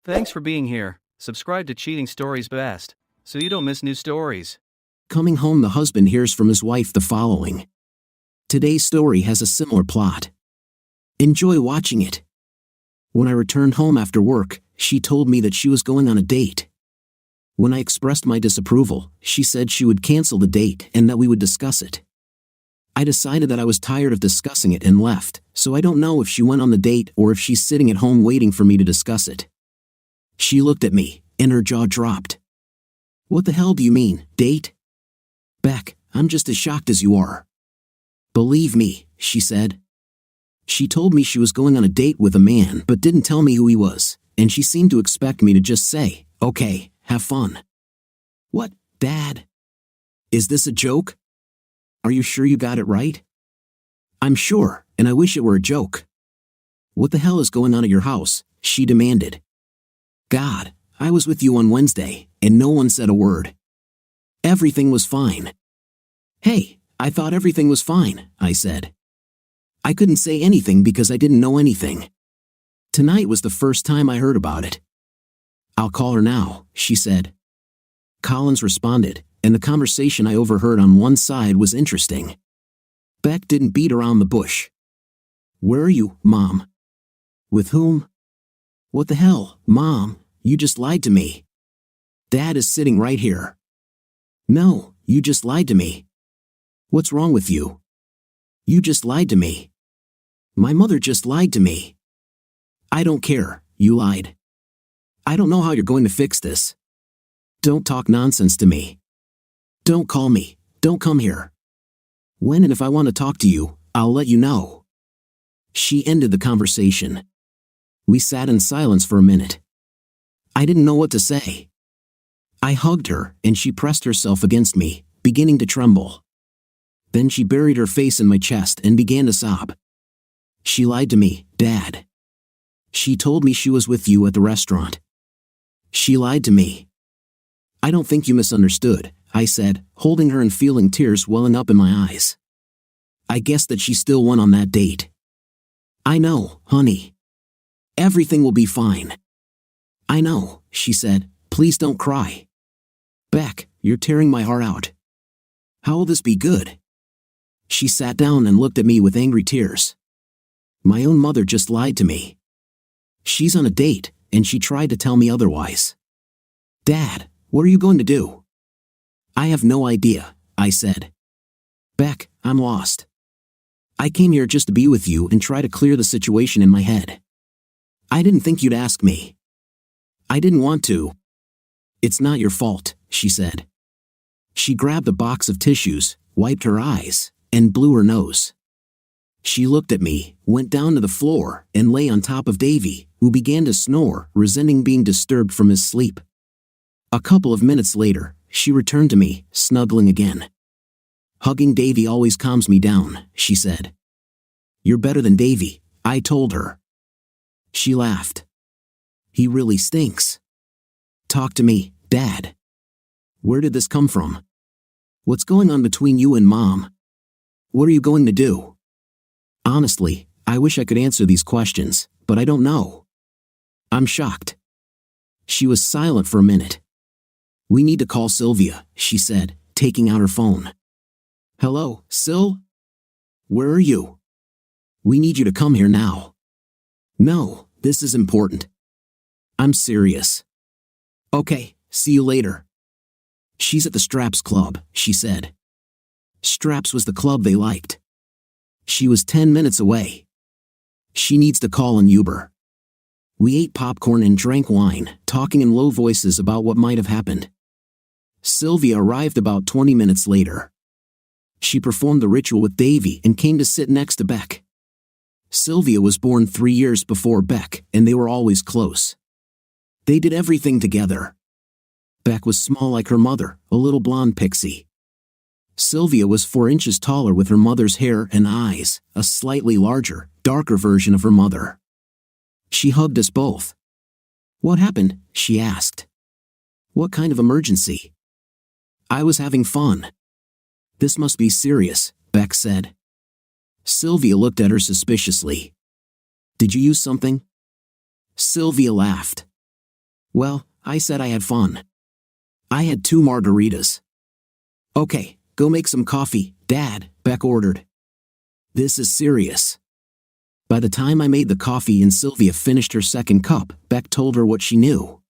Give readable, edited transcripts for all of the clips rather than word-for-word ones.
Thanks for being here. Subscribe to Cheating Stories Best, so you don't miss new stories. Coming home, the husband hears from his wife the following. Today's story has a similar plot. Enjoy watching it. When I returned home after work, she told me that she was going on a date. When I expressed my disapproval, she said she would cancel the date and that we would discuss it. I decided that I was tired of discussing it and left, so I don't know if she went on the date or if she's sitting at home waiting for me to discuss it. She looked at me, and her jaw dropped. What the hell do you mean, date? Beck, I'm just as shocked as you are. Believe me, she said. She told me she was going on a date with a man but didn't tell me who he was, and she seemed to expect me to just say, okay, have fun. What, Dad? Is this a joke? Are you sure you got it right? I'm sure, and I wish it were a joke. What the hell is going on at your house? She demanded. God, I was with you on Wednesday, and no one said a word. Everything was fine. Hey, I thought everything was fine, I said. I couldn't say anything because I didn't know anything. Tonight was the first time I heard about it. I'll call her now, she said. Collins responded, and the conversation I overheard on one side was interesting. Beck didn't beat around the bush. Where are you, Mom? With whom? What the hell, Mom? You just lied to me. Dad is sitting right here. No, you just lied to me. What's wrong with you? You just lied to me. My mother just lied to me. I don't care, you lied. I don't know how you're going to fix this. Don't talk nonsense to me. Don't call me, don't come here. When and if I want to talk to you, I'll let you know. She ended the conversation. We sat in silence for a minute. I didn't know what to say. I hugged her, and she pressed herself against me, beginning to tremble. Then she buried her face in my chest and began to sob. She lied to me, Dad. She told me she was with you at the restaurant. She lied to me. I don't think you misunderstood, I said, holding her and feeling tears welling up in my eyes. I guess that she still went on that date. I know, honey. Everything will be fine. I know, she said, please don't cry. Beck, you're tearing my heart out. How will this be good? She sat down and looked at me with angry tears. My own mother just lied to me. She's on a date, and she tried to tell me otherwise. Dad, what are you going to do? I have no idea, I said. Beck, I'm lost. I came here just to be with you and try to clear the situation in my head. I didn't think you'd ask me. I didn't want to. It's not your fault, she said. She grabbed a box of tissues, wiped her eyes, and blew her nose. She looked at me, went down to the floor, and lay on top of Davy, who began to snore, resenting being disturbed from his sleep. A couple of minutes later, she returned to me, snuggling again. Hugging Davy always calms me down, she said. You're better than Davy, I told her. She laughed. He really stinks. Talk to me, Dad. Where did this come from? What's going on between you and Mom? What are you going to do? Honestly, I wish I could answer these questions, but I don't know. I'm shocked. She was silent for a minute. We need to call Sylvia, she said, taking out her phone. Hello, Sil? Where are you? We need you to come here now. No, this is important. I'm serious. Okay, see you later. She's at the Straps Club, she said. Straps was the club they liked. She was 10 minutes away. She needs to call an Uber. We ate popcorn and drank wine, talking in low voices about what might have happened. Sylvia arrived about 20 minutes later. She performed the ritual with Davy and came to sit next to Beck. Sylvia was born 3 years before Beck, and they were always close. They did everything together. Beck was small like her mother, a little blonde pixie. Sylvia was 4 inches taller with her mother's hair and eyes, a slightly larger, darker version of her mother. She hugged us both. What happened? She asked. What kind of emergency? I was having fun. This must be serious, Beck said. Sylvia looked at her suspiciously. Did you use something? Sylvia laughed. Well, I said I had fun. I had 2 margaritas. Okay, go make some coffee, Dad, Beck ordered. This is serious. By the time I made the coffee and Sylvia finished her second cup, Beck told her what she knew.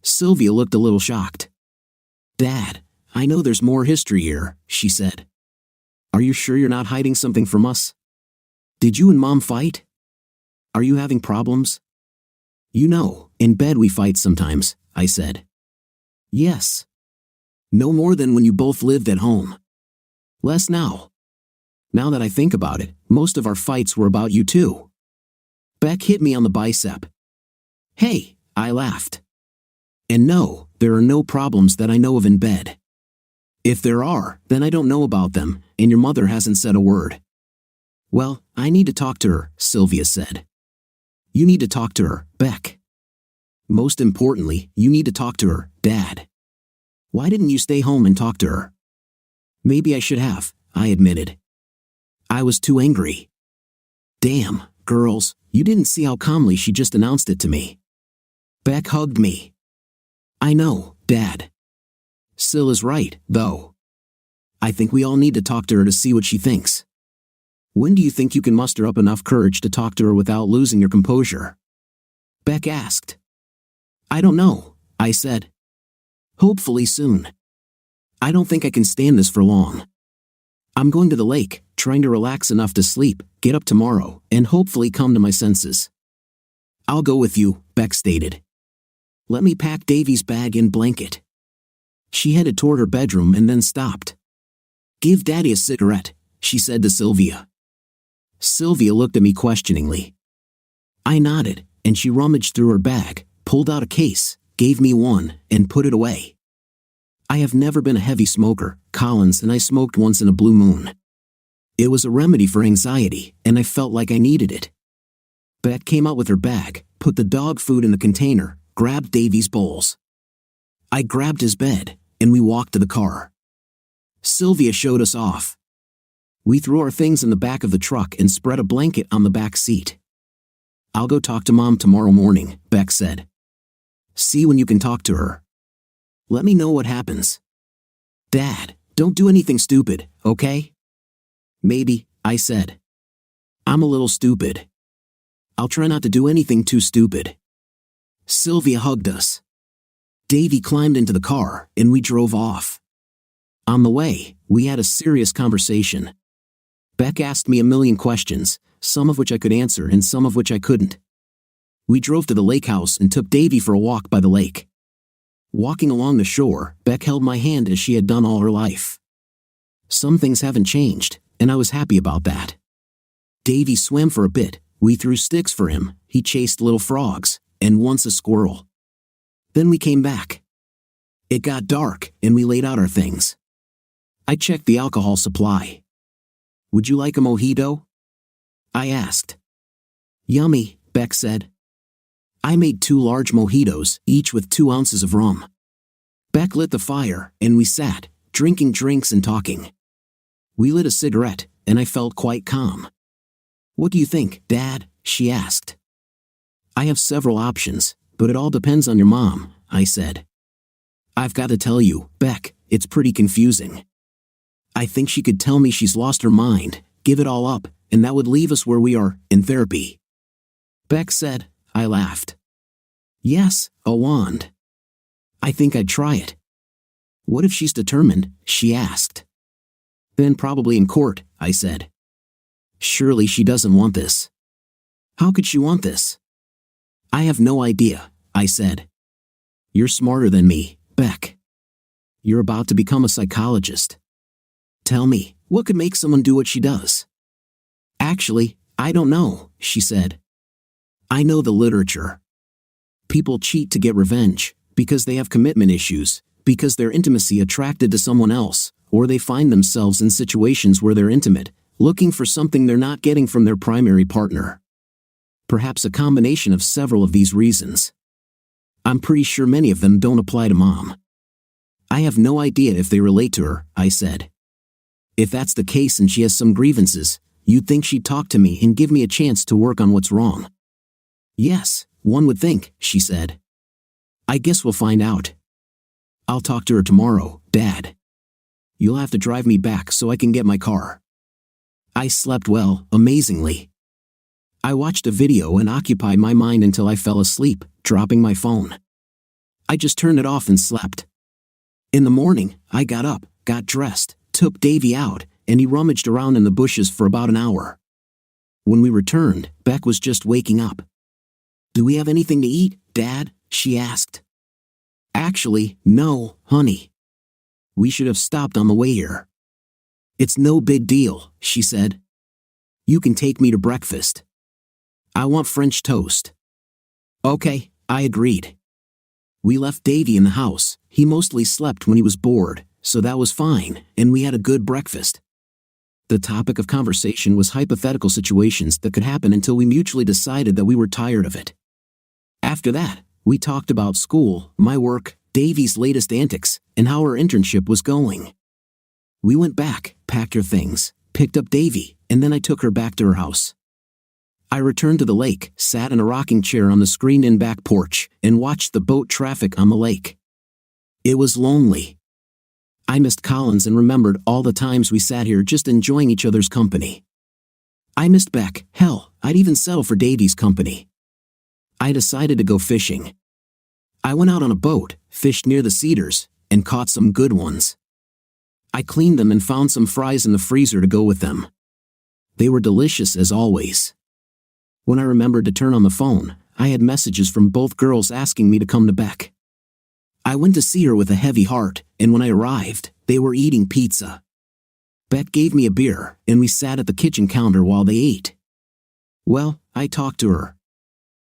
Sylvia looked a little shocked. Dad, I know there's more history here, she said. Are you sure you're not hiding something from us? Did you and Mom fight? Are you having problems? You know, in bed we fight sometimes, I said. Yes. No more than when you both lived at home. Less now. Now that I think about it, most of our fights were about you too. Beck hit me on the bicep. Hey, I laughed. And no, there are no problems that I know of in bed. If there are, then I don't know about them, and your mother hasn't said a word. Well, I need to talk to her, Sylvia said. You need to talk to her, Beck. Most importantly, you need to talk to her, Dad. Why didn't you stay home and talk to her? Maybe I should have, I admitted. I was too angry. Damn, girls, you didn't see how calmly she just announced it to me. Beck hugged me. I know, Dad. Syl is right, though. I think we all need to talk to her to see what she thinks. When do you think you can muster up enough courage to talk to her without losing your composure? Beck asked. I don't know, I said. Hopefully soon. I don't think I can stand this for long. I'm going to the lake, trying to relax enough to sleep, get up tomorrow, and hopefully come to my senses. I'll go with you, Beck stated. Let me pack Davy's bag and blanket. She headed toward her bedroom and then stopped. Give Daddy a cigarette, she said to Sylvia. Sylvia looked at me questioningly. I nodded, and she rummaged through her bag, pulled out a case, gave me one, and put it away. I have never been a heavy smoker, Collins, and I smoked once in a blue moon. It was a remedy for anxiety, and I felt like I needed it. Beck came out with her bag, put the dog food in the container, grabbed Davy's bowls. I grabbed his bed, and we walked to the car. Sylvia showed us off. We threw our things in the back of the truck and spread a blanket on the back seat. I'll go talk to Mom tomorrow morning, Beck said. See when you can talk to her. Let me know what happens. Dad, don't do anything stupid, okay? Maybe, I said. I'm a little stupid. I'll try not to do anything too stupid. Sylvia hugged us. Davy climbed into the car, and we drove off. On the way, we had a serious conversation. Beck asked me a million questions, some of which I could answer and some of which I couldn't. We drove to the lake house and took Davy for a walk by the lake. Walking along the shore, Beck held my hand as she had done all her life. Some things haven't changed, and I was happy about that. Davy swam for a bit, we threw sticks for him, he chased little frogs, and once a squirrel. Then we came back. It got dark, and we laid out our things. I checked the alcohol supply. Would you like a mojito? I asked. Yummy, Beck said. I made 2 large mojitos, each with 2 ounces of rum. Beck lit the fire, and we sat, drinking drinks and talking. We lit a cigarette, and I felt quite calm. What do you think, Dad? She asked. I have several options, but it all depends on your mom, I said. I've got to tell you, Beck, it's pretty confusing. I think she could tell me she's lost her mind, give it all up, and that would leave us where we are, in therapy. Beck said. I laughed. Yes, a wand. I think I'd try it. What if she's determined? She asked. Then probably in court, I said. Surely she doesn't want this. How could she want this? I have no idea, I said. You're smarter than me, Beck. You're about to become a psychologist. Tell me, what could make someone do what she does? Actually, I don't know, she said. I know the literature. People cheat to get revenge, because they have commitment issues, because they're intimacy attracted to someone else, or they find themselves in situations where they're intimate, looking for something they're not getting from their primary partner. Perhaps a combination of several of these reasons. I'm pretty sure many of them don't apply to Mom. I have no idea if they relate to her, I said. If that's the case and she has some grievances, you'd think she'd talk to me and give me a chance to work on what's wrong. Yes, one would think, she said. I guess we'll find out. I'll talk to her tomorrow, Dad. You'll have to drive me back so I can get my car. I slept well, amazingly. I watched a video and occupied my mind until I fell asleep, dropping my phone. I just turned it off and slept. In the morning, I got up, got dressed, took Davy out, and he rummaged around in the bushes for about an hour. When we returned, Beck was just waking up. "Do we have anything to eat, Dad?" she asked. "Actually, no, honey. We should have stopped on the way here." "It's no big deal," she said. "You can take me to breakfast. I want French toast." "Okay," I agreed. We left Davy in the house. He mostly slept when he was bored, so that was fine, and we had a good breakfast. The topic of conversation was hypothetical situations that could happen until we mutually decided that we were tired of it. After that, we talked about school, my work, Davy's latest antics, and how her internship was going. We went back, packed her things, picked up Davy, and then I took her back to her house. I returned to the lake, sat in a rocking chair on the screened-in back porch, and watched the boat traffic on the lake. It was lonely. I missed Collins and remembered all the times we sat here just enjoying each other's company. I missed Beck. Hell, I'd even settle for Davy's company. I decided to go fishing. I went out on a boat, fished near the cedars, and caught some good ones. I cleaned them and found some fries in the freezer to go with them. They were delicious as always. When I remembered to turn on the phone, I had messages from both girls asking me to come to Beck. I went to see her with a heavy heart, and when I arrived, they were eating pizza. Beck gave me a beer, and we sat at the kitchen counter while they ate. Well, I talked to her.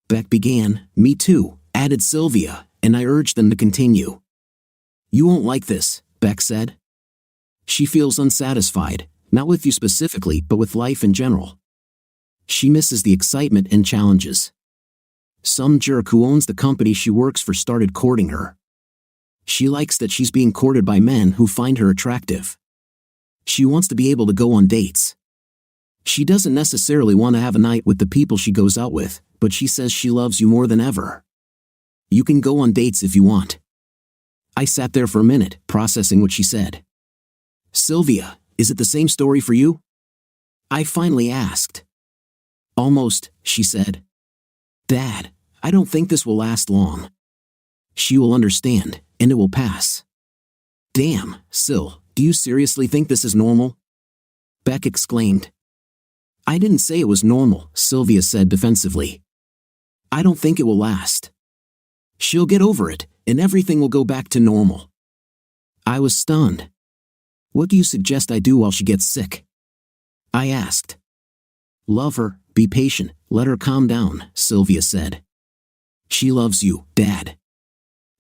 Beck began, "Me too," added Sylvia, and I urged them to continue. "You won't like this," Beck said. She feels unsatisfied, not with you specifically, but with life in general. She misses the excitement and challenges. Some jerk who owns the company she works for started courting her. She likes that she's being courted by men who find her attractive. She wants to be able to go on dates. She doesn't necessarily want to have a night with the people she goes out with, but she says she loves you more than ever. You can go on dates if you want. I sat there for a minute, processing what she said. "Sylvia, is it the same story for you?" I finally asked. "Almost," she said. "Dad, I don't think this will last long. She will understand, and it will pass." "Damn, Syl, do you seriously think this is normal?" Beck exclaimed. "I didn't say it was normal," Sylvia said defensively. "I don't think it will last. She'll get over it, and everything will go back to normal." I was stunned. "What do you suggest I do while she gets sick?" I asked. "Love her, be patient, let her calm down," Sylvia said. "She loves you, Dad.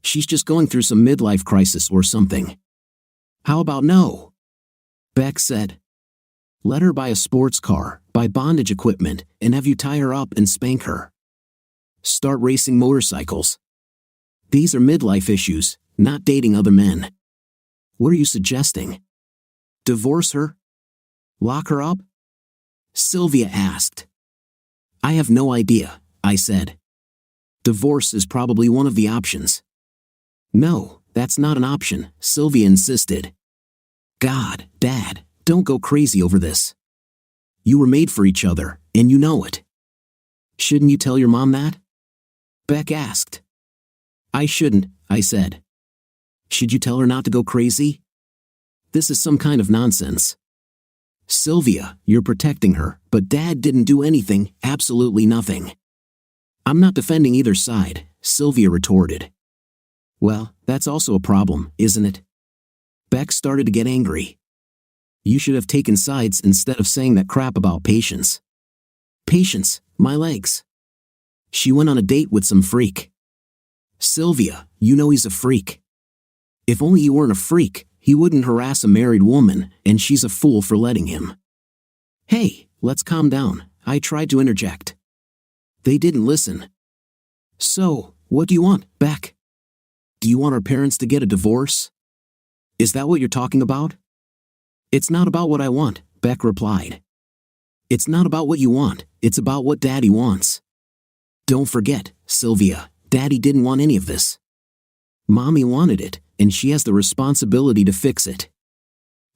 She's just going through some midlife crisis or something." "How about no?" Beck said. "Let her buy a sports car, buy bondage equipment, and have you tie her up and spank her. Start racing motorcycles. These are midlife issues, not dating other men. What are you suggesting? Divorce her? Lock her up?" Sylvia asked. "I have no idea," I said. "Divorce is probably one of the options." "No, that's not an option," Sylvia insisted. "God, Dad, don't go crazy over this. You were made for each other, and you know it." "Shouldn't you tell your mom that?" Beck asked. "I shouldn't," I said. "Should you tell her not to go crazy? This is some kind of nonsense. Sylvia, you're protecting her, but Dad didn't do anything, absolutely nothing." "I'm not defending either side," Sylvia retorted. "Well, that's also a problem, isn't it?" Beck started to get angry. "You should have taken sides instead of saying that crap about patience." "Patience, my legs. She went on a date with some freak." "Sylvia, you know he's a freak. If only he weren't a freak, he wouldn't harass a married woman, and she's a fool for letting him." "Hey, let's calm down," I tried to interject. They didn't listen. "So, what do you want, Beck? Do you want our parents to get a divorce? Is that what you're talking about?" "It's not about what I want," Beck replied. "It's not about what you want, it's about what Daddy wants. Don't forget, Sylvia, Daddy didn't want any of this. Mommy wanted it, and she has the responsibility to fix it.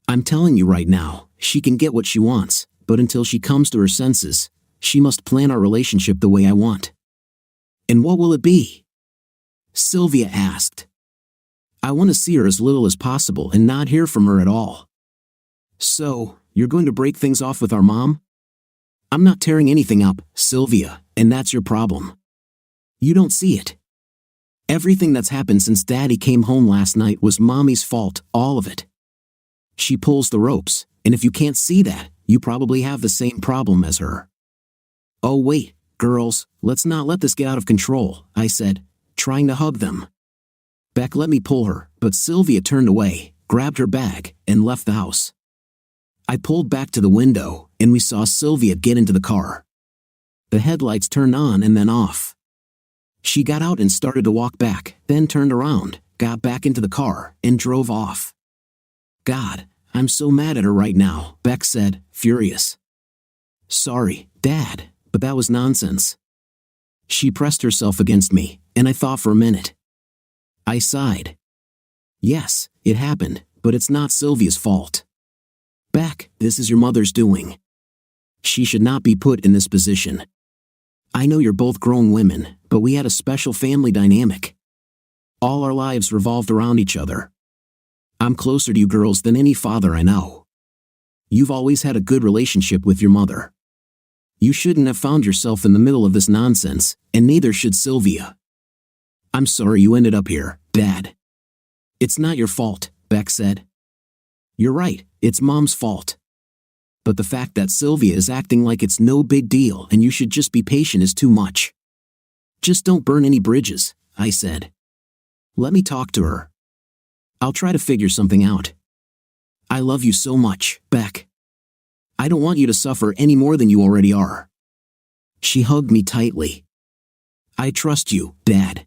I'm telling you right now, she can get what she wants, but until she comes to her senses, she must plan our relationship the way I want. And what will it be? Sylvia asked. I want to see her as little as possible and not hear from her at all. So, you're going to break things off with our mom? I'm not tearing anything up, Sylvia, and that's your problem. You don't see it. Everything that's happened since Daddy came home last night was Mommy's fault, all of it. She pulls the ropes, and if you can't see that, you probably have the same problem as her. Oh wait, girls, let's not let this get out of control, I said, trying to hug them. Beck let me pull her, but Sylvia turned away, grabbed her bag, and left the house. I pulled back to the window, and we saw Sylvia get into the car. The headlights turned on and then off. She got out and started to walk back, then turned around, got back into the car, and drove off. God, I'm so mad at her right now, Beck said, furious. Sorry, Dad, but that was nonsense. She pressed herself against me, and I thought for a minute. I sighed. Yes, it happened, but it's not Sylvia's fault. Beck, this is your mother's doing. She should not be put in this position. I know you're both grown women, but we had a special family dynamic. All our lives revolved around each other. I'm closer to you girls than any father I know. You've always had a good relationship with your mother. You shouldn't have found yourself in the middle of this nonsense, and neither should Sylvia. I'm sorry you ended up here, Dad. It's not your fault, Beck said. You're right, it's Mom's fault. But the fact that Sylvia is acting like it's no big deal and you should just be patient is too much. Just don't burn any bridges, I said. Let me talk to her. I'll try to figure something out. I love you so much, Beck. I don't want you to suffer any more than you already are. She hugged me tightly. I trust you, Dad.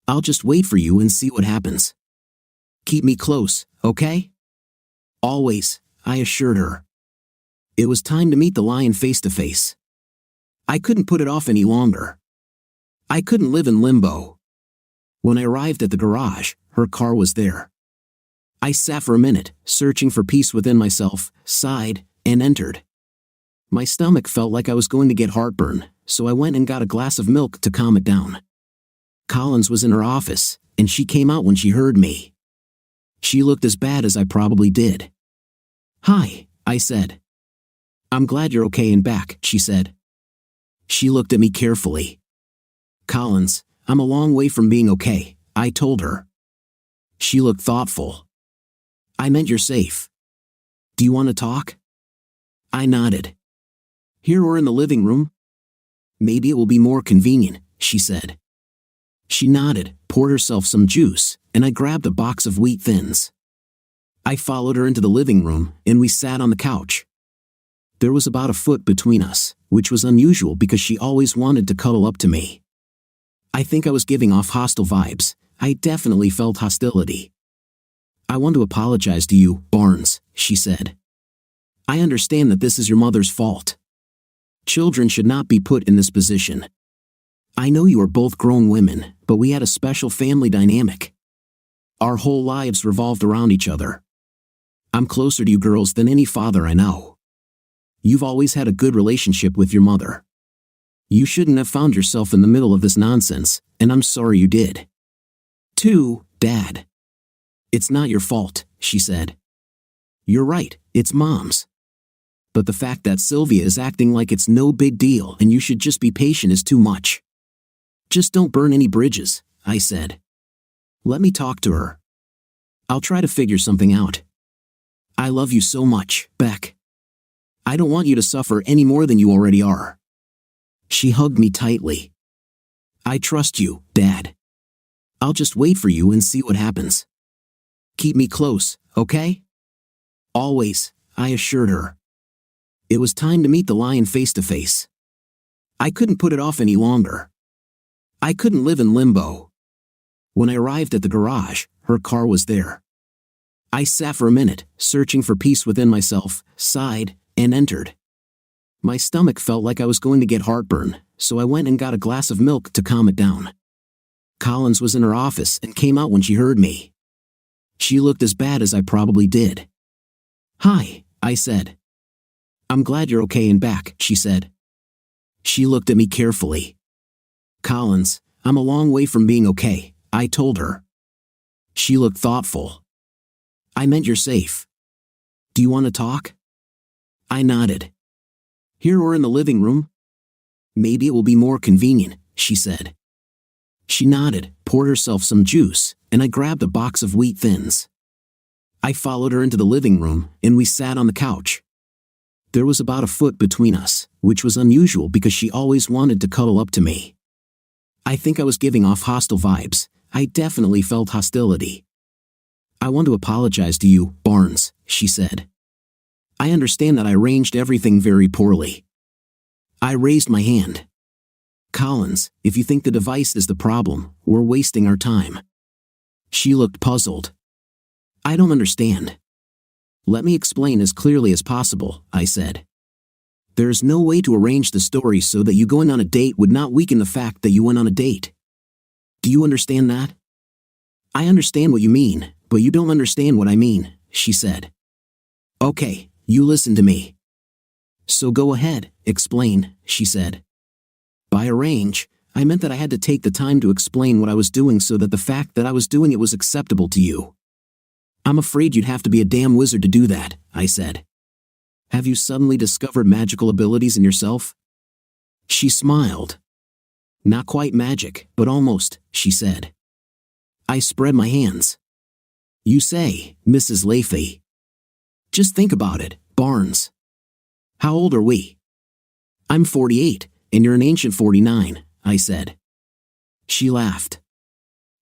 I'll just wait for you and see what happens. Keep me close, okay? Always, I assured her. It was time to meet the lion face to face. I couldn't put it off any longer. I couldn't live in limbo. When I arrived at the garage, her car was there. I sat for a minute, searching for peace within myself, sighed, and entered. My stomach felt like I was going to get heartburn, so I went and got a glass of milk to calm it down. Collins was in her office, and she came out when she heard me. She looked as bad as I probably did. Hi, I said. I'm glad you're okay and back, she said. She looked at me carefully. Collins, I'm a long way from being okay, I told her. She looked thoughtful. I meant you're safe. Do you want to talk? I nodded. Here or in the living room? Maybe it will be more convenient, she said. She nodded, poured herself some juice, and I grabbed a box of wheat thins. I followed her into the living room, and we sat on the couch. There was about a foot between us, which was unusual because she always wanted to cuddle up to me. I think I was giving off hostile vibes. I definitely felt hostility. I want to apologize to you, Barnes, she said. I understand that this is your mother's fault. Children should not be put in this position. I know you are both grown women, but we had a special family dynamic. Our whole lives revolved around each other. I'm closer to you girls than any father I know. You've always had a good relationship with your mother. You shouldn't have found yourself in the middle of this nonsense, and I'm sorry you did. 2, Dad. It's not your fault, she said. You're right, it's Mom's. But the fact that Sylvia is acting like it's no big deal and you should just be patient is too much. Just don't burn any bridges, I said. Let me talk to her. I'll try to figure something out. I love you so much, Beck. I don't want you to suffer any more than you already are. She hugged me tightly. I trust you, Dad. I'll just wait for you and see what happens. Keep me close, okay? Always, I assured her. It was time to meet the lion face to face. I couldn't put it off any longer. I couldn't live in limbo. When I arrived at the garage, her car was there. I sat for a minute, searching for peace within myself, sighed, and entered. My stomach felt like I was going to get heartburn, so I went and got a glass of milk to calm it down. Collins was in her office and came out when she heard me. She looked as bad as I probably did. "Hi," I said. "I'm glad you're okay and back," she said. She looked at me carefully. "Collins, I'm a long way from being okay," I told her. She looked thoughtful. "I meant you're safe. Do you want to talk?" I nodded. "Here or in the living room?" "Maybe it will be more convenient," she said. She nodded, poured herself some juice, and I grabbed a box of wheat thins. I followed her into the living room, and we sat on the couch. There was about a foot between us, which was unusual because she always wanted to cuddle up to me. I think I was giving off hostile vibes. I definitely felt hostility. "I want to apologize to you, Barnes," she said. "I understand that I arranged everything very poorly." I raised my hand. "Collins, if you think the device is the problem, we're wasting our time." She looked puzzled. "I don't understand." "Let me explain as clearly as possible," I said. "There's no way to arrange the story so that you going on a date would not weaken the fact that you went on a date. Do you understand that?" "I understand what you mean, but you don't understand what I mean," she said. "Okay, you listen to me." "So go ahead, explain," she said. By arrange, I meant that I had to take the time to explain what I was doing so that the fact that I was doing it was acceptable to you. "I'm afraid you'd have to be a damn wizard to do that," I said. "Have you suddenly discovered magical abilities in yourself?" She smiled. "Not quite magic, but almost," she said. I spread my hands. "You say, Mrs. Layfey. Just think about it, Barnes. How old are we?" "I'm 48, and you're an ancient 49, I said. She laughed.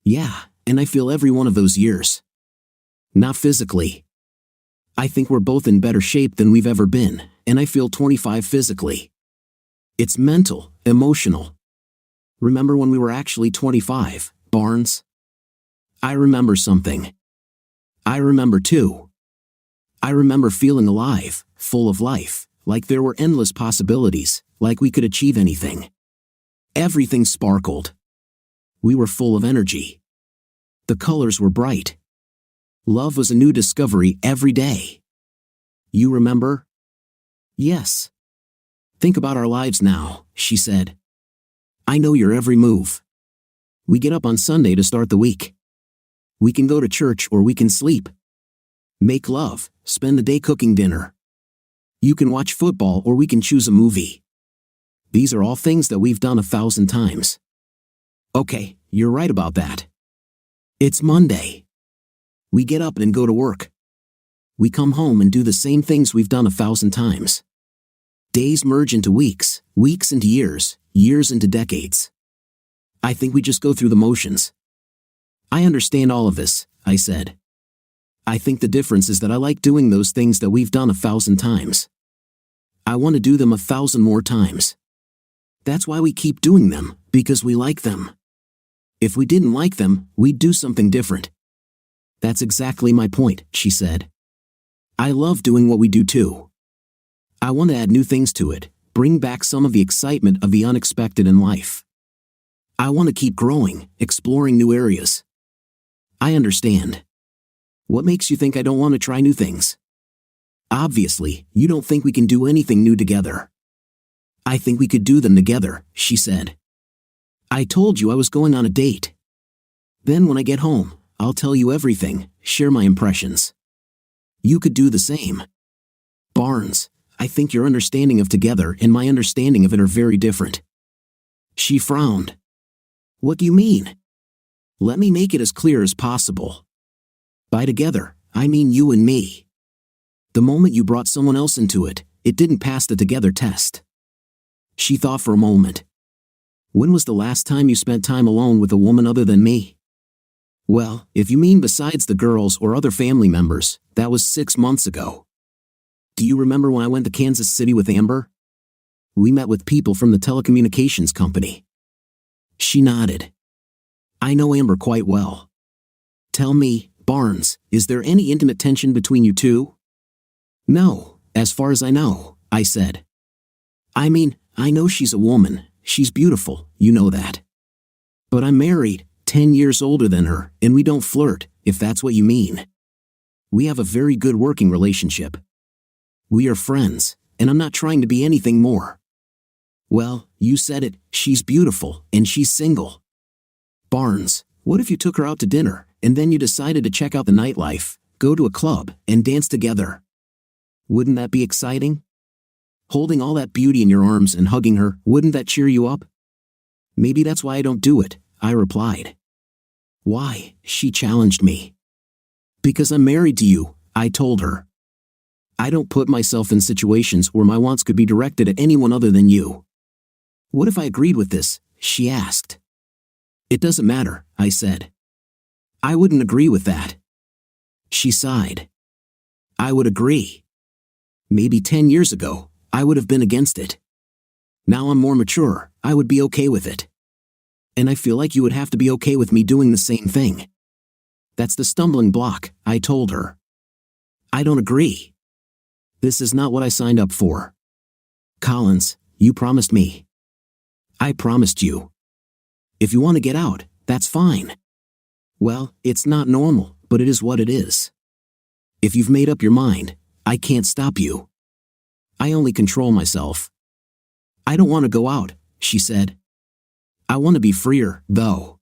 "Yeah, and I feel every one of those years. Not physically. I think we're both in better shape than we've ever been, and I feel 25 physically. It's mental, emotional. Remember when we were actually 25, Barnes?" "I remember something. I remember too. I remember feeling alive, full of life, like there were endless possibilities, like we could achieve anything. Everything sparkled. We were full of energy. The colors were bright. Love was a new discovery every day. You remember?" "Yes." "Think about our lives now," she said. "I know your every move. We get up on Sunday to start the week. We can go to church or we can sleep. Make love, spend the day cooking dinner. You can watch football or we can choose a movie. These are all things that we've done 1,000 times. Okay, you're right about that. It's Monday. We get up and go to work. We come home and do the same things we've done 1,000 times. Days merge into weeks, weeks into years, years into decades. I think we just go through the motions." "I understand all of this," I said. "I think the difference is that I like doing those things that we've done 1,000 times. I want to do them 1,000 more times. That's why we keep doing them, because we like them. If we didn't like them, we'd do something different." "That's exactly my point," she said. "I love doing what we do too. I want to add new things to it, bring back some of the excitement of the unexpected in life. I want to keep growing, exploring new areas." "I understand. What makes you think I don't want to try new things?" "Obviously, you don't think we can do anything new together." "I think we could do them together," she said. "I told you I was going on a date. Then when I get home, I'll tell you everything, share my impressions. You could do the same. Barnes, I think your understanding of together and my understanding of it are very different." She frowned. "What do you mean?" "Let me make it as clear as possible. By together, I mean you and me. The moment you brought someone else into it, it didn't pass the together test." She thought for a moment. "When was the last time you spent time alone with a woman other than me?" "Well, if you mean besides the girls or other family members, that was 6 months ago. Do you remember when I went to Kansas City with Amber? We met with people from the telecommunications company." She nodded. "I know Amber quite well. Tell me, Barnes, is there any intimate tension between you two?" "No, as far as I know," I said. "I mean, I know she's a woman, she's beautiful, you know that. But I'm married, 10 years older than her, and we don't flirt, if that's what you mean. We have a very good working relationship. We are friends, and I'm not trying to be anything more. Well, you said it, she's beautiful, and she's single. Barnes, what if you took her out to dinner, and then you decided to check out the nightlife, go to a club, and dance together? Wouldn't that be exciting? Holding all that beauty in your arms and hugging her, wouldn't that cheer you up? Maybe that's why I don't do it, I replied. Why? She challenged me. Because I'm married to you, I told her. I don't put myself in situations where my wants could be directed at anyone other than you. What if I agreed with this? She asked. It doesn't matter, I said. I wouldn't agree with that. She sighed. I would agree. Maybe 10 years ago, I would have been against it. Now I'm more mature, I would be okay with it. And I feel like you would have to be okay with me doing the same thing. That's the stumbling block, I told her. I don't agree. This is not what I signed up for. Collins, you promised me. I promised you. If you want to get out, that's fine. Well, it's not normal, but it is what it is. If you've made up your mind, I can't stop you. I only control myself. I don't want to go out, she said. I want to be freer, though.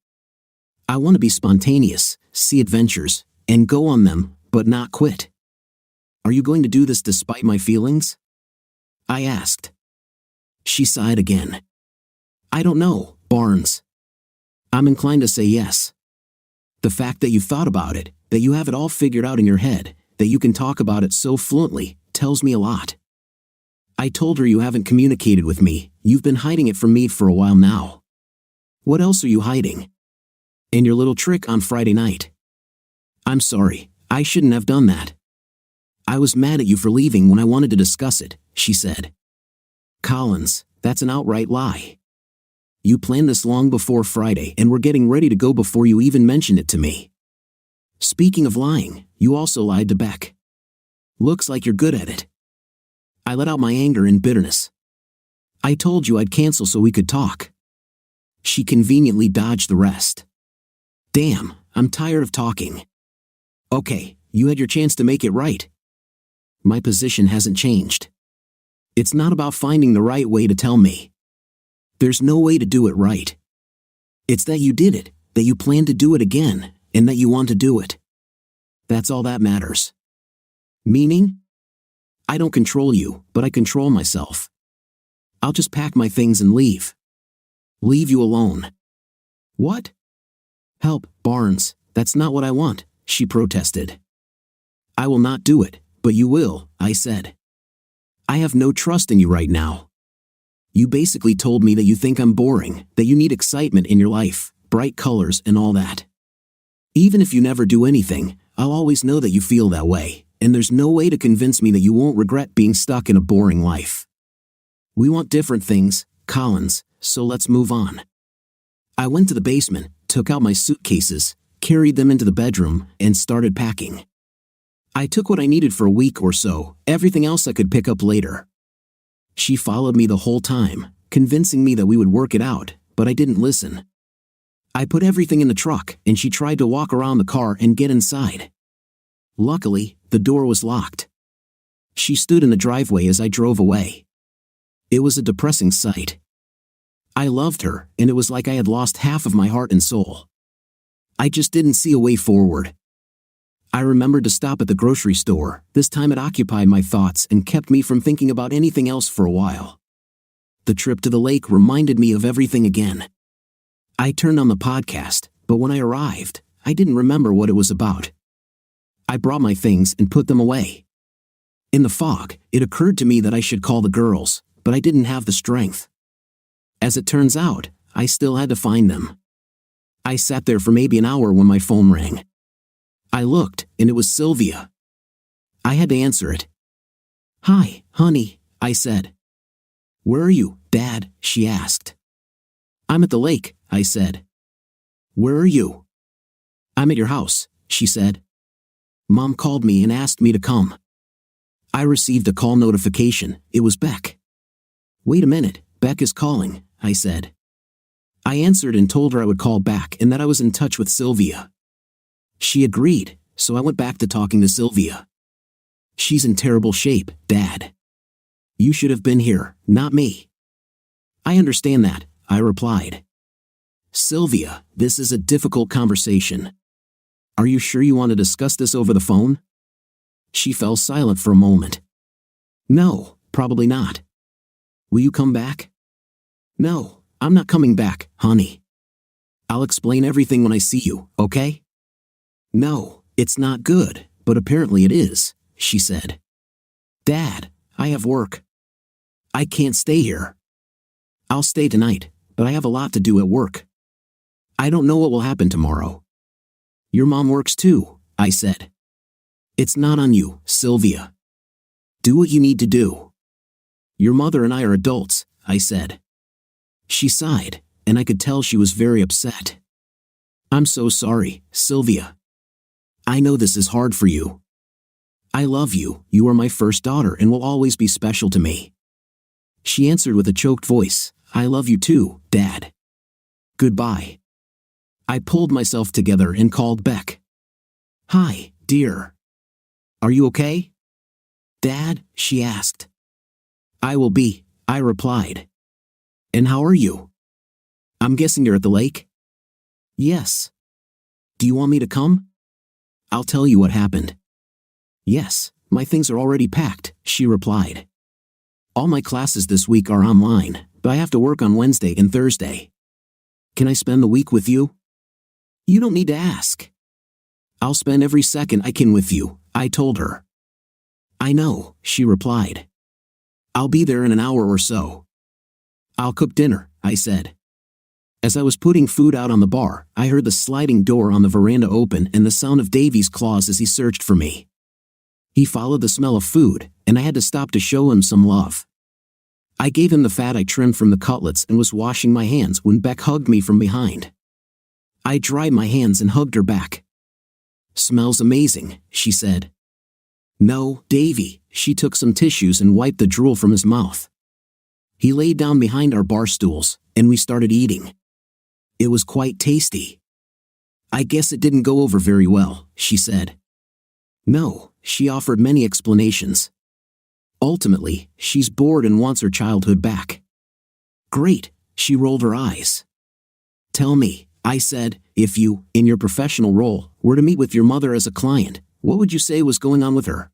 I want to be spontaneous, see adventures, and go on them, but not quit. Are you going to do this despite my feelings? I asked. She sighed again. I don't know, Barnes. I'm inclined to say yes. The fact that you thought about it, that you have it all figured out in your head, that you can talk about it so fluently, tells me a lot. I told her you haven't communicated with me, you've been hiding it from me for a while now. What else are you hiding? And your little trick on Friday night. I'm sorry, I shouldn't have done that. I was mad at you for leaving when I wanted to discuss it, she said. Collins, that's an outright lie. You planned this long before Friday and were getting ready to go before you even mentioned it to me. Speaking of lying, you also lied to Beck. Looks like you're good at it. I let out my anger and bitterness. I told you I'd cancel so we could talk. She conveniently dodged the rest. Damn, I'm tired of talking. Okay, you had your chance to make it right. My position hasn't changed. It's not about finding the right way to tell me. There's no way to do it right. It's that you did it, that you plan to do it again, and that you want to do it. That's all that matters. Meaning? I don't control you, but I control myself. I'll just pack my things and leave. Leave you alone. What? Help, Barnes, that's not what I want, she protested. I will not do it, but you will, I said. I have no trust in you right now. You basically told me that you think I'm boring, that you need excitement in your life, bright colors and all that. Even if you never do anything, I'll always know that you feel that way, and there's no way to convince me that you won't regret being stuck in a boring life. We want different things, Collins, so let's move on. I went to the basement, took out my suitcases, carried them into the bedroom, and started packing. I took what I needed for a week or so, everything else I could pick up later. She followed me the whole time, convincing me that we would work it out, but I didn't listen. I put everything in the truck, and she tried to walk around the car and get inside. Luckily, the door was locked. She stood in the driveway as I drove away. It was a depressing sight. I loved her, and it was like I had lost half of my heart and soul. I just didn't see a way forward. I remembered to stop at the grocery store. This time it occupied my thoughts and kept me from thinking about anything else for a while. The trip to the lake reminded me of everything again. I turned on the podcast, but when I arrived, I didn't remember what it was about. I brought my things and put them away. In the fog, it occurred to me that I should call the girls, but I didn't have the strength. As it turns out, I still had to find them. I sat there for maybe an hour when my phone rang. I looked, and it was Sylvia. I had to answer it. Hi, honey, I said. Where are you, Dad? She asked. I'm at the lake, I said. Where are you? I'm at your house, she said. Mom called me and asked me to come. I received a call notification. It was Beck. Wait a minute, Beck is calling, I said. I answered and told her I would call back and that I was in touch with Sylvia. She agreed, so I went back to talking to Sylvia. She's in terrible shape, Dad. You should have been here, not me. I understand that, I replied. Sylvia, this is a difficult conversation. Are you sure you want to discuss this over the phone? She fell silent for a moment. No, probably not. Will you come back? No, I'm not coming back, honey. I'll explain everything when I see you, okay? No, it's not good, but apparently it is, she said. Dad, I have work. I can't stay here. I'll stay tonight, but I have a lot to do at work. I don't know what will happen tomorrow. Your mom works too, I said. It's not on you, Sylvia. Do what you need to do. Your mother and I are adults, I said. She sighed, and I could tell she was very upset. I'm so sorry, Sylvia. I know this is hard for you. I love you, you are my first daughter and will always be special to me. She answered with a choked voice, I love you too, Dad. Goodbye. I pulled myself together and called Beck. Hi, dear. Are you okay? Dad, she asked. I will be, I replied. And how are you? I'm guessing you're at the lake? Yes. Do you want me to come? I'll tell you what happened. Yes, my things are already packed, she replied. All my classes this week are online, but I have to work on Wednesday and Thursday. Can I spend the week with you? You don't need to ask. I'll spend every second I can with you, I told her. I know, she replied. I'll be there in an hour or so. I'll cook dinner, I said. As I was putting food out on the bar, I heard the sliding door on the veranda open and the sound of Davy's claws as he searched for me. He followed the smell of food, and I had to stop to show him some love. I gave him the fat I trimmed from the cutlets and was washing my hands when Beck hugged me from behind. I dried my hands and hugged her back. Smells amazing, she said. No, Davy, she took some tissues and wiped the drool from his mouth. He laid down behind our bar stools, and we started eating. It was quite tasty. I guess it didn't go over very well, she said. No, she offered many explanations. Ultimately, she's bored and wants her childhood back. Great, she rolled her eyes. Tell me, I said, if you, in your professional role, were to meet with your mother as a client, what would you say was going on with her?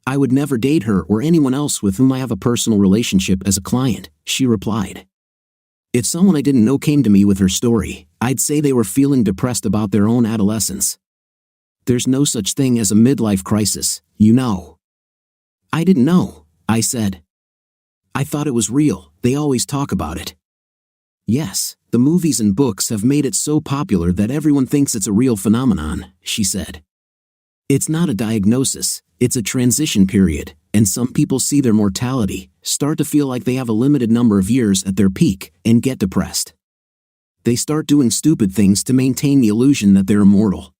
I would never date her or anyone else with whom I have a personal relationship as a client, she replied. If someone I didn't know came to me with her story, I'd say they were feeling depressed about their own adolescence. There's no such thing as a midlife crisis, you know. I didn't know, I said. I thought it was real, they always talk about it. Yes, the movies and books have made it so popular that everyone thinks it's a real phenomenon, she said. It's not a diagnosis, it's a transition period, and some people see their mortality, start to feel like they have a limited number of years at their peak, and get depressed. They start doing stupid things to maintain the illusion that they're immortal.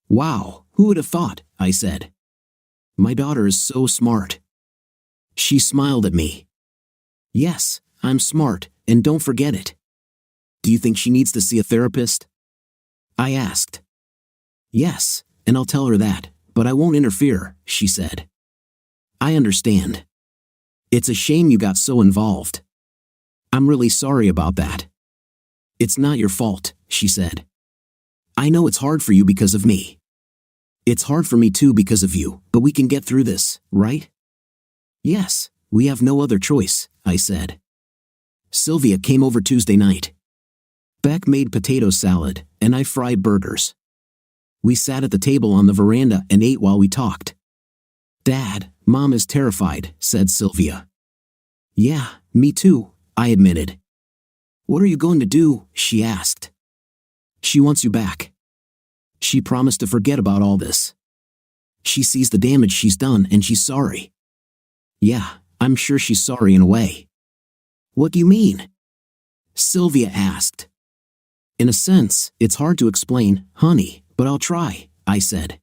Wow, who would have thought, I said. My daughter is so smart. She smiled at me. Yes, I'm smart, and don't forget it. Do you think she needs to see a therapist? I asked. Yes, and I'll tell her that, but I won't interfere, she said. I understand. It's a shame you got so involved. I'm really sorry about that. It's not your fault, she said. I know it's hard for you because of me. It's hard for me too because of you, but we can get through this, right? Yes, we have no other choice, I said. Sylvia came over Tuesday night. Beck made potato salad, and I fried burgers. We sat at the table on the veranda and ate while we talked. Dad, Mom is terrified, said Sylvia. Yeah, me too, I admitted. What are you going to do? She asked. She wants you back. She promised to forget about all this. She sees the damage she's done and she's sorry. Yeah, I'm sure she's sorry in a way. What do you mean? Sylvia asked. In a sense, it's hard to explain, honey, but I'll try, I said.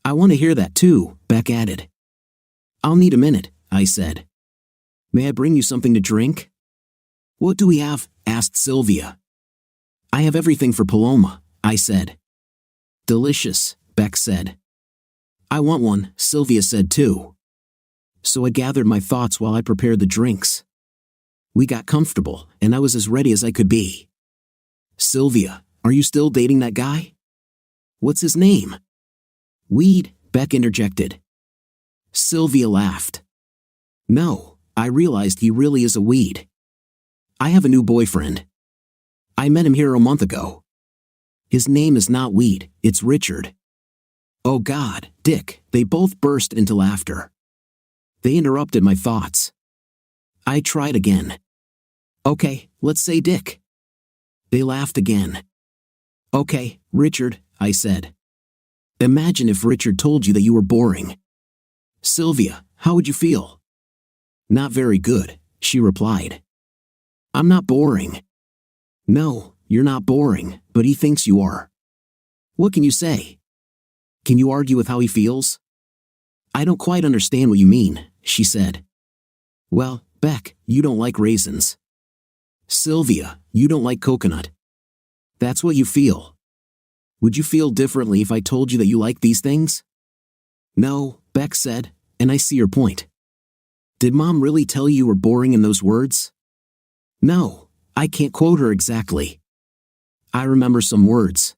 I want to hear that too, Beck added. I'll need a minute, I said. May I bring you something to drink? What do we have? Asked Sylvia. I have everything for Paloma, I said. Delicious, Beck said. I want one, Sylvia said too. So I gathered my thoughts while I prepared the drinks. We got comfortable, and I was as ready as I could be. Sylvia, are you still dating that guy? What's his name? Weed, Beck interjected. Sylvia laughed. No, I realized he really is a weed. I have a new boyfriend. I met him here a month ago. His name is not Weed, it's Richard. Oh God, Dick, they both burst into laughter. They interrupted my thoughts. I tried again. Okay, let's say Dick. They laughed again. Okay, Richard, I said. Imagine if Richard told you that you were boring. Sylvia, how would you feel? Not very good, she replied. I'm not boring. No, you're not boring, but he thinks you are. What can you say? Can you argue with how he feels? I don't quite understand what you mean, she said. Well, Beck, you don't like raisins. Sylvia, you don't like coconut. That's what you feel. Would you feel differently if I told you that you like these things? No, Beck said, and I see your point. Did Mom really tell you were boring in those words? No, I can't quote her exactly. I remember some words.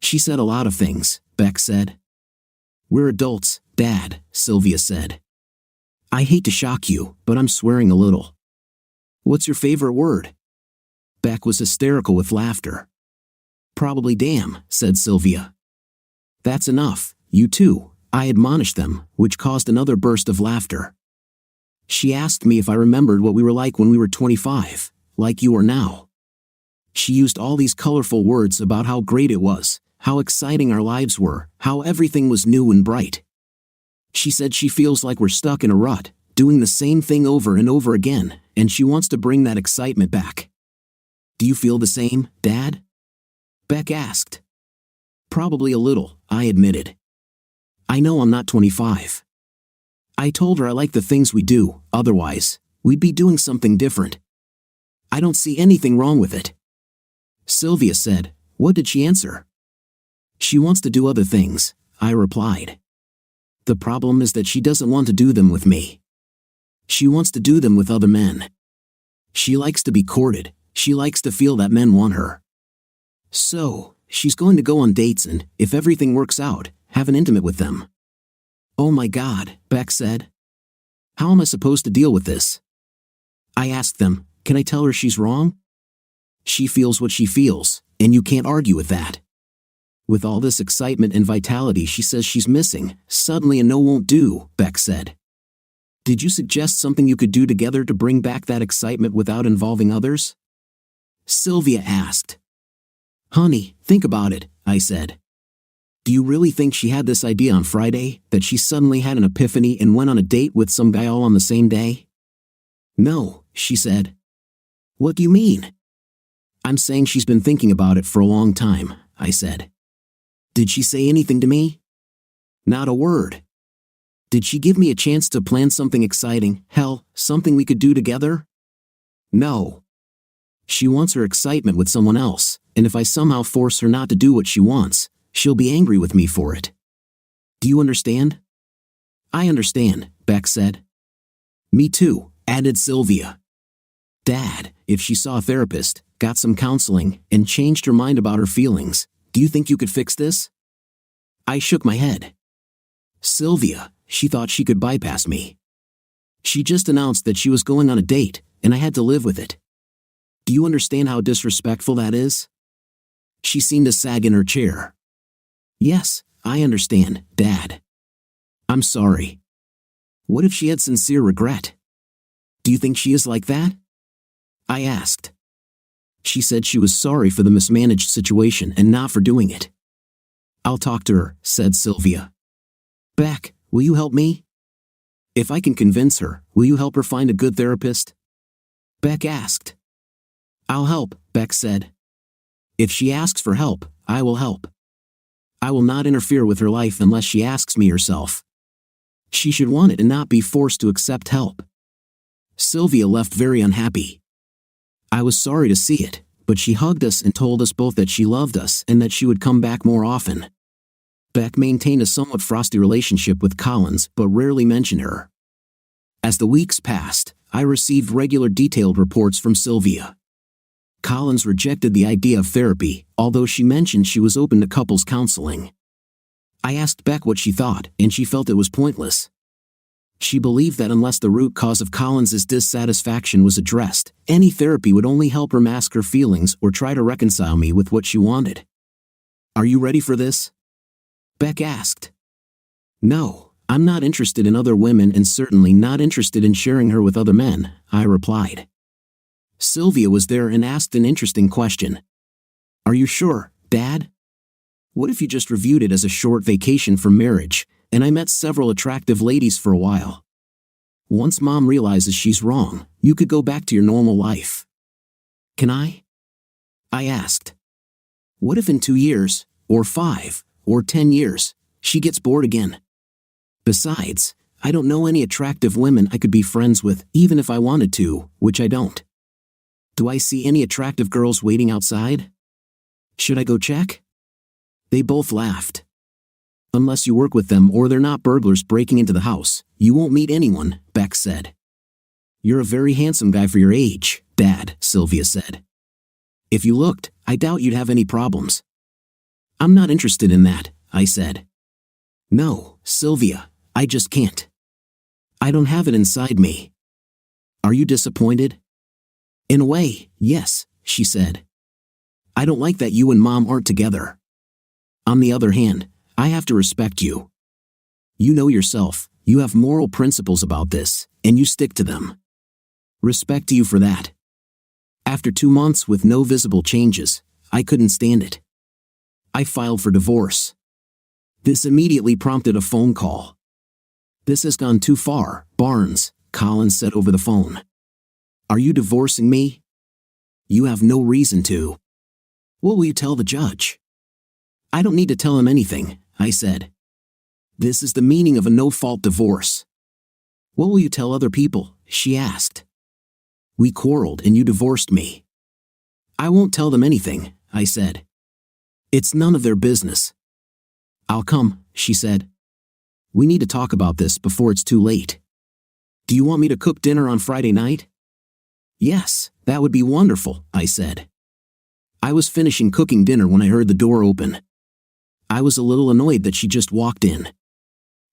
She said a lot of things, Beck said. We're adults, Dad, Sylvia said. I hate to shock you, but I'm swearing a little. What's your favorite word? Beck was hysterical with laughter. Probably damn, said Sylvia. That's enough, you two, I admonished them, which caused another burst of laughter. She asked me if I remembered what we were like when we were 25, like you are now. She used all these colorful words about how great it was, how exciting our lives were, how everything was new and bright. She said she feels like we're stuck in a rut, doing the same thing over and over again, and she wants to bring that excitement back. Do you feel the same, Dad? Beck asked. Probably a little, I admitted. I know I'm not 25. I told her I like the things we do, otherwise, we'd be doing something different. I don't see anything wrong with it. Sylvia said, what did she answer? She wants to do other things, I replied. The problem is that she doesn't want to do them with me. She wants to do them with other men. She likes to be courted, she likes to feel that men want her. So, she's going to go on dates and, if everything works out, have an intimate with them. Oh my God, Beck said. How am I supposed to deal with this? I asked them, can I tell her she's wrong? She feels what she feels, and you can't argue with that. With all this excitement and vitality she says she's missing, suddenly a no won't do, Beck said. Did you suggest something you could do together to bring back that excitement without involving others? Sylvia asked. Honey, think about it, I said. Do you really think she had this idea on Friday, that she suddenly had an epiphany and went on a date with some guy all on the same day? No, she said. What do you mean? I'm saying she's been thinking about it for a long time, I said. Did she say anything to me? Not a word. Did she give me a chance to plan something exciting, hell, something we could do together? No. She wants her excitement with someone else, and if I somehow force her not to do what she wants, she'll be angry with me for it. Do you understand? I understand, Beck said. Me too, added Sylvia. Dad, if she saw a therapist, got some counseling, and changed her mind about her feelings, do you think you could fix this? I shook my head. Sylvia, she thought she could bypass me. She just announced that she was going on a date, and I had to live with it. Do you understand how disrespectful that is? She seemed to sag in her chair. Yes, I understand, Dad. I'm sorry. What if she had sincere regret? Do you think she is like that? I asked. She said she was sorry for the mismanaged situation and not for doing it. I'll talk to her, said Sylvia. Beck, will you help me? If I can convince her, will you help her find a good therapist? Beck asked. I'll help, Beck said. If she asks for help, I will help. I will not interfere with her life unless she asks me herself. She should want it and not be forced to accept help. Sylvia left very unhappy. I was sorry to see it, but she hugged us and told us both that she loved us and that she would come back more often. Beck maintained a somewhat frosty relationship with Collins but rarely mentioned her. As the weeks passed, I received regular detailed reports from Sylvia. Collins rejected the idea of therapy, although she mentioned she was open to couples counseling. I asked Beck what she thought, and she felt it was pointless. She believed that unless the root cause of Collins's dissatisfaction was addressed, any therapy would only help her mask her feelings or try to reconcile me with what she wanted. "Are you ready for this?" Beck asked. "No, I'm not interested in other women and certainly not interested in sharing her with other men," I replied. Sylvia was there and asked an interesting question. "Are you sure, Dad? What if you just reviewed it as a short vacation from marriage, and I met several attractive ladies for a while? Once Mom realizes she's wrong, you could go back to your normal life." "Can I?" I asked. "What if in 2 years, or 5, or 10 years, she gets bored again? Besides, I don't know any attractive women I could be friends with even if I wanted to, which I don't. Do I see any attractive girls waiting outside? Should I go check?" They both laughed. "Unless you work with them or they're not burglars breaking into the house, you won't meet anyone," Beck said. "You're a very handsome guy for your age, Dad," Sylvia said. "If you looked, I doubt you'd have any problems." "I'm not interested in that," I said. "No, Sylvia, I just can't. I don't have it inside me." "Are you disappointed?" "In a way, yes," she said. "I don't like that you and Mom aren't together. On the other hand, I have to respect you. You know yourself, you have moral principles about this, and you stick to them. Respect to you for that." After 2 months with no visible changes, I couldn't stand it. I filed for divorce. This immediately prompted a phone call. "This has gone too far, Barnes," Collins said over the phone. "Are you divorcing me? You have no reason to. What will you tell the judge?" "I don't need to tell him anything," I said. "This is the meaning of a no-fault divorce." "What will you tell other people?" she asked. "We quarreled and you divorced me." "I won't tell them anything," I said. "It's none of their business." "I'll come," she said. "We need to talk about this before it's too late. Do you want me to cook dinner on Friday night?" "Yes, that would be wonderful," I said. I was finishing cooking dinner when I heard the door open. I was a little annoyed that she just walked in.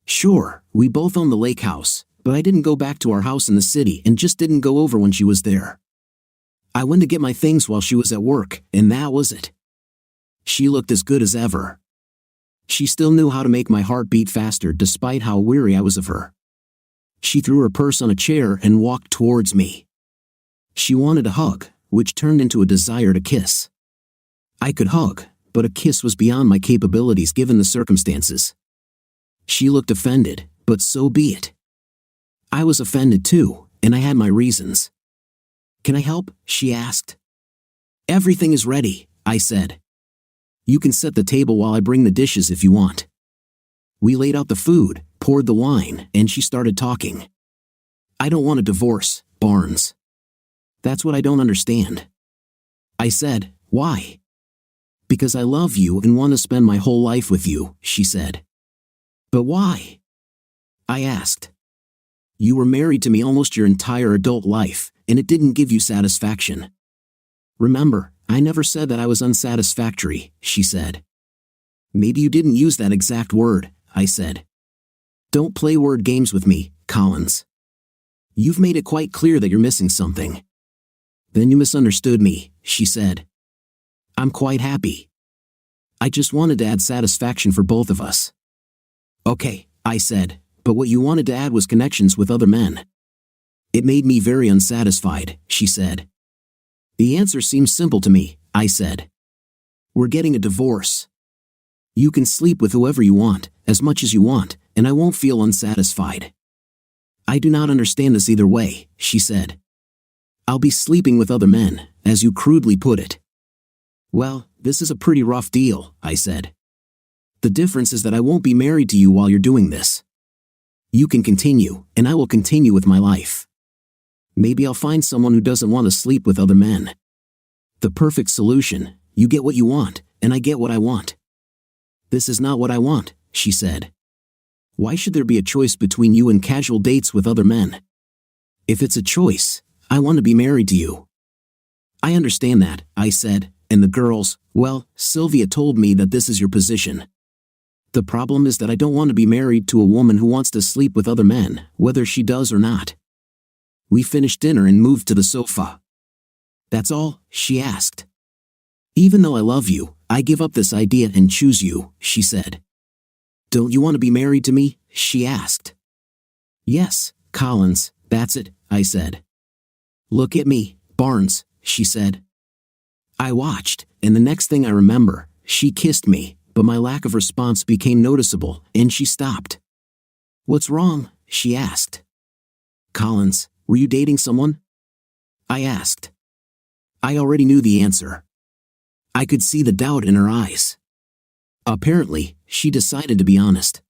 Sure, we both own the lake house, but I didn't go back to our house in the city and just didn't go over when she was there. I went to get my things while she was at work, and that was it. She looked as good as ever. She still knew how to make my heart beat faster despite how weary I was of her. She threw her purse on a chair and walked towards me. She wanted a hug, which turned into a desire to kiss. I could hug, but a kiss was beyond my capabilities given the circumstances. She looked offended, but so be it. I was offended too, and I had my reasons. "Can I help?" she asked. "Everything is ready," I said. "You can set the table while I bring the dishes if you want." We laid out the food, poured the wine, and she started talking. "I don't want a divorce, Barnes. That's what I don't understand." I said, "Why?" "Because I love you and want to spend my whole life with you," she said. "But why?" I asked. "You were married to me almost your entire adult life, and it didn't give you satisfaction." "Remember, I never said that I was unsatisfactory," she said. "Maybe you didn't use that exact word," I said. "Don't play word games with me, Collins. You've made it quite clear that you're missing something." "Then you misunderstood me," she said. "I'm quite happy. I just wanted to add satisfaction for both of us." "Okay," I said, "but what you wanted to add was connections with other men." "It made me very unsatisfied," she said. "The answer seems simple to me," I said. "We're getting a divorce. You can sleep with whoever you want, as much as you want, and I won't feel unsatisfied." "I do not understand this either way," she said. "I'll be sleeping with other men, as you crudely put it." "Well, this is a pretty rough deal," I said. "The difference is that I won't be married to you while you're doing this. You can continue, and I will continue with my life." Maybe I'll find someone who doesn't want to sleep with other men. The perfect solution: you get what you want, and I get what I want. This is not what I want, she said. Why should there be a choice between you and casual dates with other men? If it's a choice, I want to be married to you. I understand that, I said, and the girls, well, Sylvia told me that this is your position. The problem is that I don't want to be married to a woman who wants to sleep with other men, whether she does or not. We finished dinner and moved to the sofa. That's all? She asked. Even though I love you, I give up this idea and choose you, she said. Don't you want to be married to me? She asked. Yes, Collins, that's it, I said. Look at me, Barnes, she said. I watched, and the next thing I remember, she kissed me, but my lack of response became noticeable, and she stopped. What's wrong? She asked. Collins, were you dating someone? I asked. I already knew the answer. I could see the doubt in her eyes. Apparently, she decided to be honest.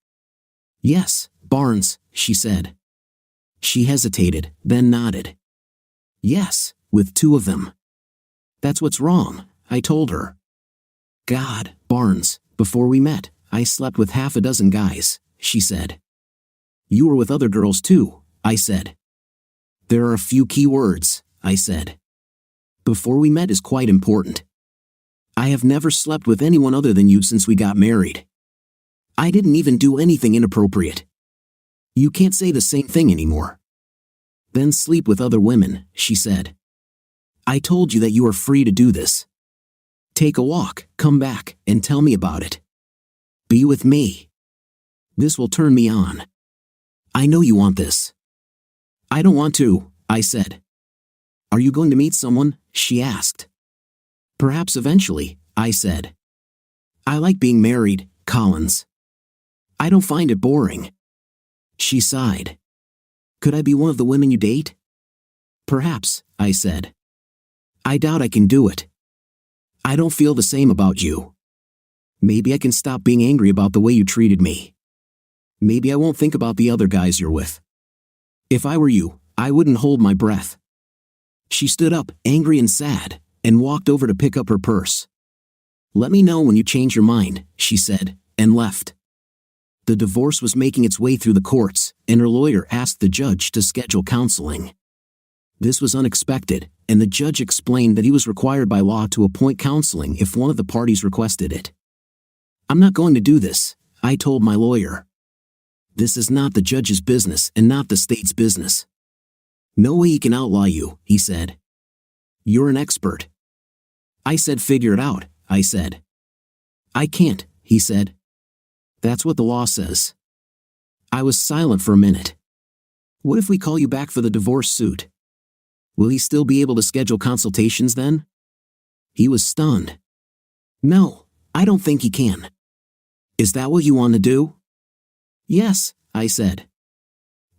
Yes, Barnes, she said. She hesitated, then nodded. Yes, with 2 of them. That's what's wrong, I told her. God, Barnes, before we met, I slept with half a dozen guys, she said. You were with other girls too, I said. There are a few key words, I said. Before we met is quite important. I have never slept with anyone other than you since we got married. I didn't even do anything inappropriate. You can't say the same thing anymore. Then sleep with other women, she said. I told you that you are free to do this. Take a walk, come back, and tell me about it. Be with me. This will turn me on. I know you want this. I don't want to, I said. Are you going to meet someone? She asked. Perhaps eventually, I said. I like being married, Collins. I don't find it boring. She sighed. Could I be one of the women you date? Perhaps, I said. I doubt I can do it. I don't feel the same about you. Maybe I can stop being angry about the way you treated me. Maybe I won't think about the other guys you're with. If I were you, I wouldn't hold my breath. She stood up, angry and sad, and walked over to pick up her purse. Let me know when you change your mind, she said, and left. The divorce was making its way through the courts, and her lawyer asked the judge to schedule counseling. This was unexpected, and the judge explained that he was required by law to appoint counseling if one of the parties requested it. I'm not going to do this, I told my lawyer. This is not the judge's business and not the state's business. No way he can outlaw you, he said. You're an expert. I said figure it out, I said. I can't, he said. That's what the law says. I was silent for a minute. What if we call you back for the divorce suit? Will he still be able to schedule consultations then? He was stunned. No, I don't think he can. Is that what you want to do? Yes, I said.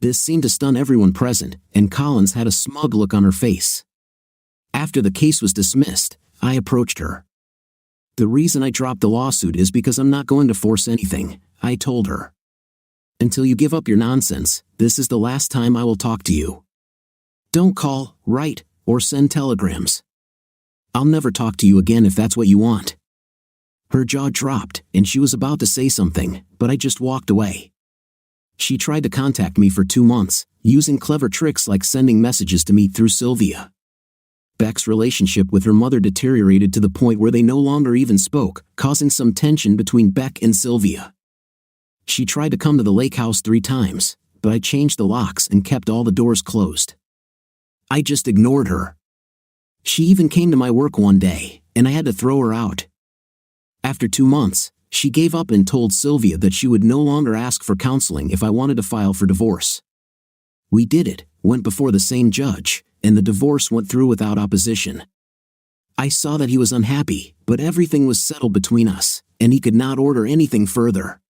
This seemed to stun everyone present, and Collins had a smug look on her face. After the case was dismissed, I approached her. The reason I dropped the lawsuit is because I'm not going to force anything, I told her. Until you give up your nonsense, this is the last time I will talk to you. Don't call, write, or send telegrams. I'll never talk to you again if that's what you want. Her jaw dropped, and she was about to say something, but I just walked away. She tried to contact me for 2 months, using clever tricks like sending messages to me through Sylvia. Beck's relationship with her mother deteriorated to the point where they no longer even spoke, causing some tension between Beck and Sylvia. She tried to come to the lake house 3 times, but I changed the locks and kept all the doors closed. I just ignored her. She even came to my work one day, and I had to throw her out. After 2 months, she gave up and told Sylvia that she would no longer ask for counseling if I wanted to file for divorce. We did it, went before the same judge, and the divorce went through without opposition. I saw that he was unhappy, but everything was settled between us, and he could not order anything further.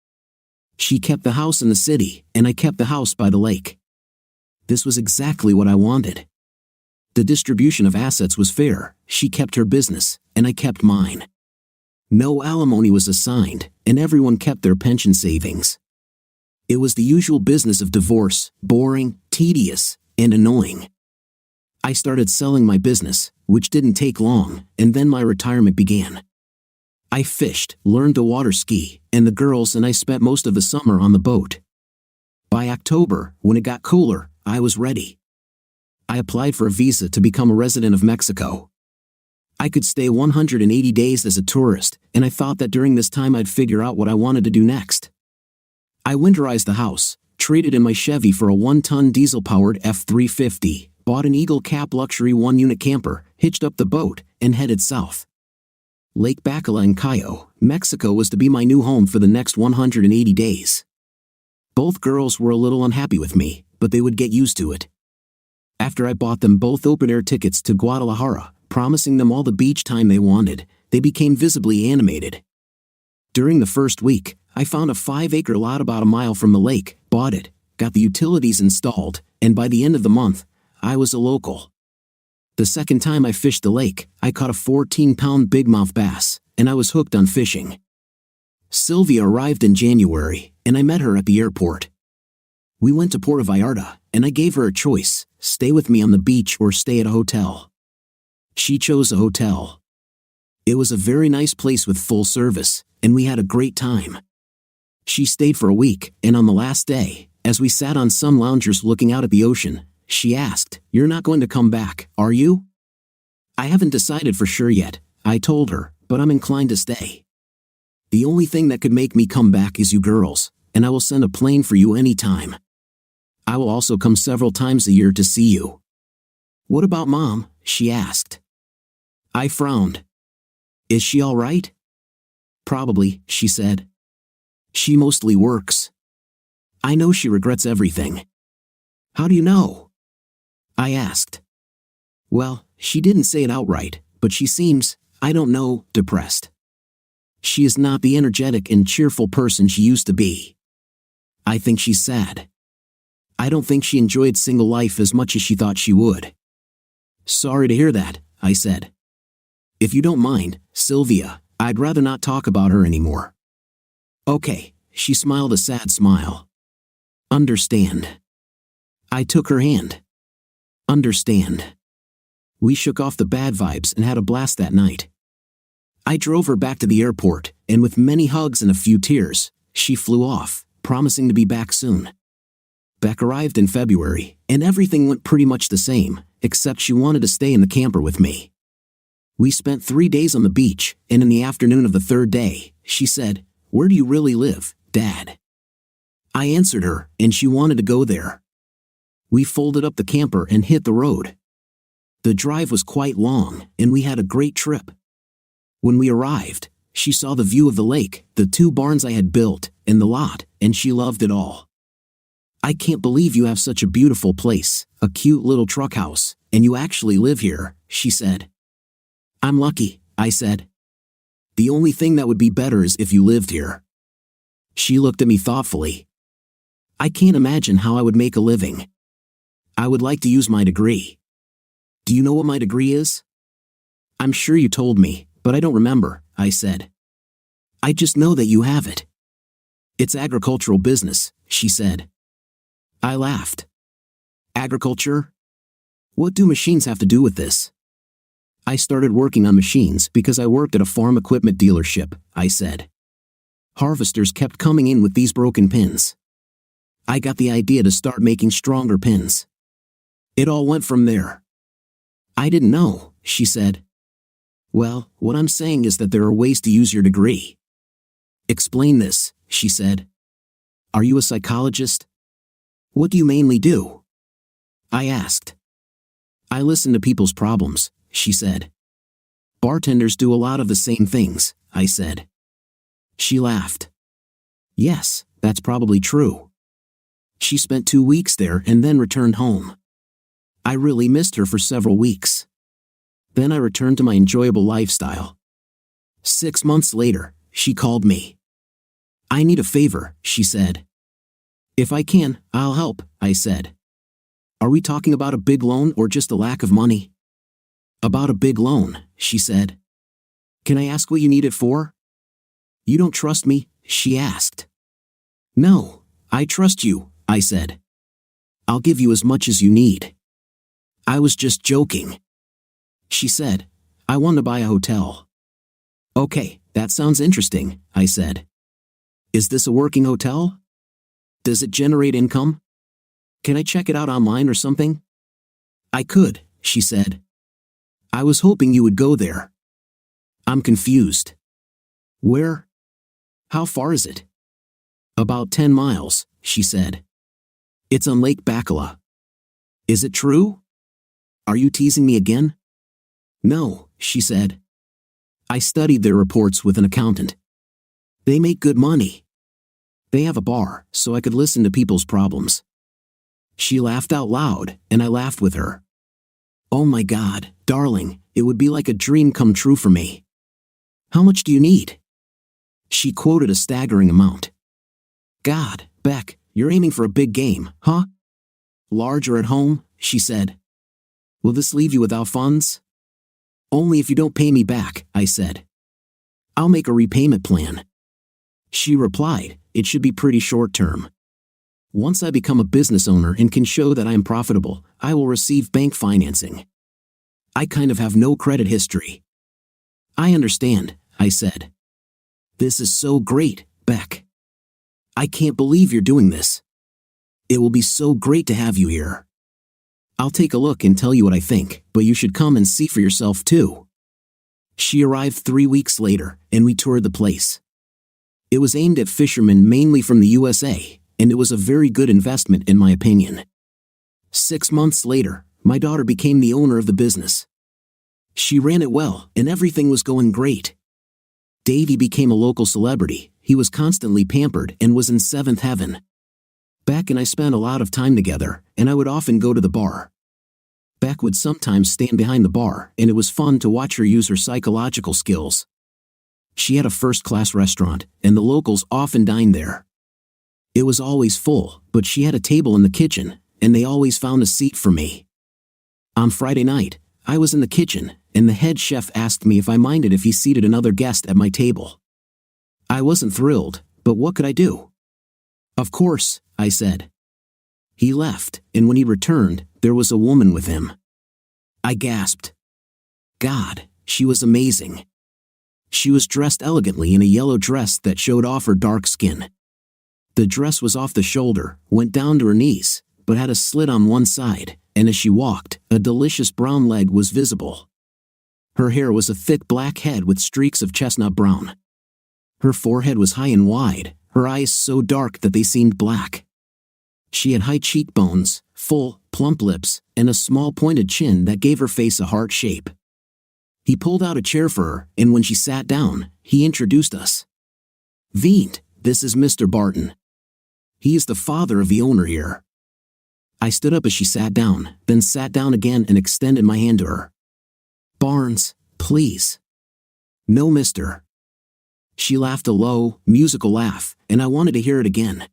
She kept the house in the city, and I kept the house by the lake. This was exactly what I wanted. The distribution of assets was fair, she kept her business, and I kept mine. No alimony was assigned, and everyone kept their pension savings. It was the usual business of divorce, boring, tedious, and annoying. I started selling my business, which didn't take long, and then my retirement began. I fished, learned to water ski, and the girls and I spent most of the summer on the boat. By October, when it got cooler, I was ready. I applied for a visa to become a resident of Mexico. I could stay 180 days as a tourist, and I thought that during this time I'd figure out what I wanted to do next. I winterized the house, traded in my Chevy for a 1-ton diesel-powered F-350, bought an Eagle Cap luxury 1-unit camper, hitched up the boat, and headed south. Lake Bacala in Cayo, Mexico was to be my new home for the next 180 days. Both girls were a little unhappy with me, but they would get used to it. After I bought them both open-air tickets to Guadalajara, promising them all the beach time they wanted, they became visibly animated. During the first week, I found a 5-acre lot about a mile from the lake, bought it, got the utilities installed, and by the end of the month, I was a local. The second time I fished the lake, I caught a 14-pound bigmouth bass, and I was hooked on fishing. Sylvia arrived in January, and I met her at the airport. We went to Puerto Vallarta, and I gave her a choice: stay with me on the beach or stay at a hotel. She chose a hotel. It was a very nice place with full service, and we had a great time. She stayed for a week, and on the last day, as we sat on some loungers looking out at the ocean, she asked, "You're not going to come back, are you?" "I haven't decided for sure yet," I told her, "but I'm inclined to stay. The only thing that could make me come back is you girls, and I will send a plane for you anytime. I will also come several times a year to see you." "What about Mom?" she asked. I frowned. "Is she all right?" "Probably," she said. "She mostly works. I know she regrets everything." "How do you know?" I asked. "Well, she didn't say it outright, but she seems, I don't know, depressed. She is not the energetic and cheerful person she used to be. I think she's sad. I don't think she enjoyed single life as much as she thought she would." "Sorry to hear that," I said. "If you don't mind, Sylvia, I'd rather not talk about her anymore." "Okay," she smiled a sad smile. "Understand." I took her hand. "Understand." We shook off the bad vibes and had a blast that night. I drove her back to the airport, and with many hugs and a few tears, she flew off, promising to be back soon. Beck arrived in February, and everything went pretty much the same, except she wanted to stay in the camper with me. We spent 3 days on the beach, and in the afternoon of the third day, she said, "Where do you really live, Dad?" I answered her, and she wanted to go there. We folded up the camper and hit the road. The drive was quite long, and we had a great trip. When we arrived, she saw the view of the lake, the 2 barns I had built, and the lot, and she loved it all. "I can't believe you have such a beautiful place, a cute little truck house, and you actually live here," she said. "I'm lucky," I said. "The only thing that would be better is if you lived here." She looked at me thoughtfully. "I can't imagine how I would make a living. I would like to use my degree." "Do you know what my degree is?" "I'm sure you told me, but I don't remember," I said. "I just know that you have it." "It's agricultural business," she said. I laughed. "Agriculture? What do machines have to do with this?" "I started working on machines because I worked at a farm equipment dealership," I said. "Harvesters kept coming in with these broken pins. I got the idea to start making stronger pins. It all went from there." "I didn't know," she said. "Well, what I'm saying is that there are ways to use your degree." "Explain this," she said. "Are you a psychologist?" "What do you mainly do?" I asked. "I listen to people's problems," she said. "Bartenders do a lot of the same things," I said. She laughed. "Yes, that's probably true." She spent 2 weeks there and then returned home. I really missed her for several weeks. Then I returned to my enjoyable lifestyle. 6 months later, she called me. "I need a favor," she said. "If I can, I'll help," I said. "Are we talking about a big loan or just a lack of money?" "About a big loan," she said. "Can I ask what you need it for?" "You don't trust me?" she asked. "No, I trust you," I said. "I'll give you as much as you need." I was just joking. She said, I want to buy a hotel. Okay, that sounds interesting, I said. Is this a working hotel? Does it generate income? Can I check it out online or something? I could, she said. I was hoping you would go there. I'm confused. Where? How far is it? About 10 miles, she said. It's on Lake Bacala. Is it true? Are you teasing me again? No, she said. I studied their reports with an accountant. They make good money. They have a bar, so I could listen to people's problems. She laughed out loud, and I laughed with her. Oh my God, darling, it would be like a dream come true for me. How much do you need? She quoted a staggering amount. God, Beck, you're aiming for a big game, huh? Large or at home, she said. Will this leave you without funds? Only if you don't pay me back, I said. I'll make a repayment plan. She replied, it should be pretty short term. Once I become a business owner and can show that I am profitable, I will receive bank financing. I kind of have no credit history. I understand, I said. This is so great, Beck. I can't believe you're doing this. It will be so great to have you here. I'll take a look and tell you what I think, but you should come and see for yourself too. She arrived 3 weeks later, and we toured the place. It was aimed at fishermen mainly from the USA, and it was a very good investment in my opinion. 6 months later, my daughter became the owner of the business. She ran it well, and everything was going great. Davey became a local celebrity. He was constantly pampered and was in seventh heaven. Beck and I spent a lot of time together, and I would often go to the bar. Beck would sometimes stand behind the bar, and it was fun to watch her use her psychological skills. She had a first-class restaurant, and the locals often dined there. It was always full, but she had a table in the kitchen, and they always found a seat for me. On Friday night, I was in the kitchen, and the head chef asked me if I minded if he seated another guest at my table. I wasn't thrilled, but what could I do? Of course, I said. He left, and when he returned, there was a woman with him. I gasped. God, she was amazing. She was dressed elegantly in a yellow dress that showed off her dark skin. The dress was off the shoulder, went down to her knees, but had a slit on one side, and as she walked, a delicious brown leg was visible. Her hair was a thick black head with streaks of chestnut brown. Her forehead was high and wide, her eyes so dark that they seemed black. She had high cheekbones, full, plump lips, and a small pointed chin that gave her face a heart shape. He pulled out a chair for her, and when she sat down, he introduced us. Veent, this is Mr. Barton. He is the father of the owner here. I stood up as she sat down, then sat down again and extended my hand to her. Barnes, please. No, mister. She laughed a low, musical laugh, and I wanted to hear it again.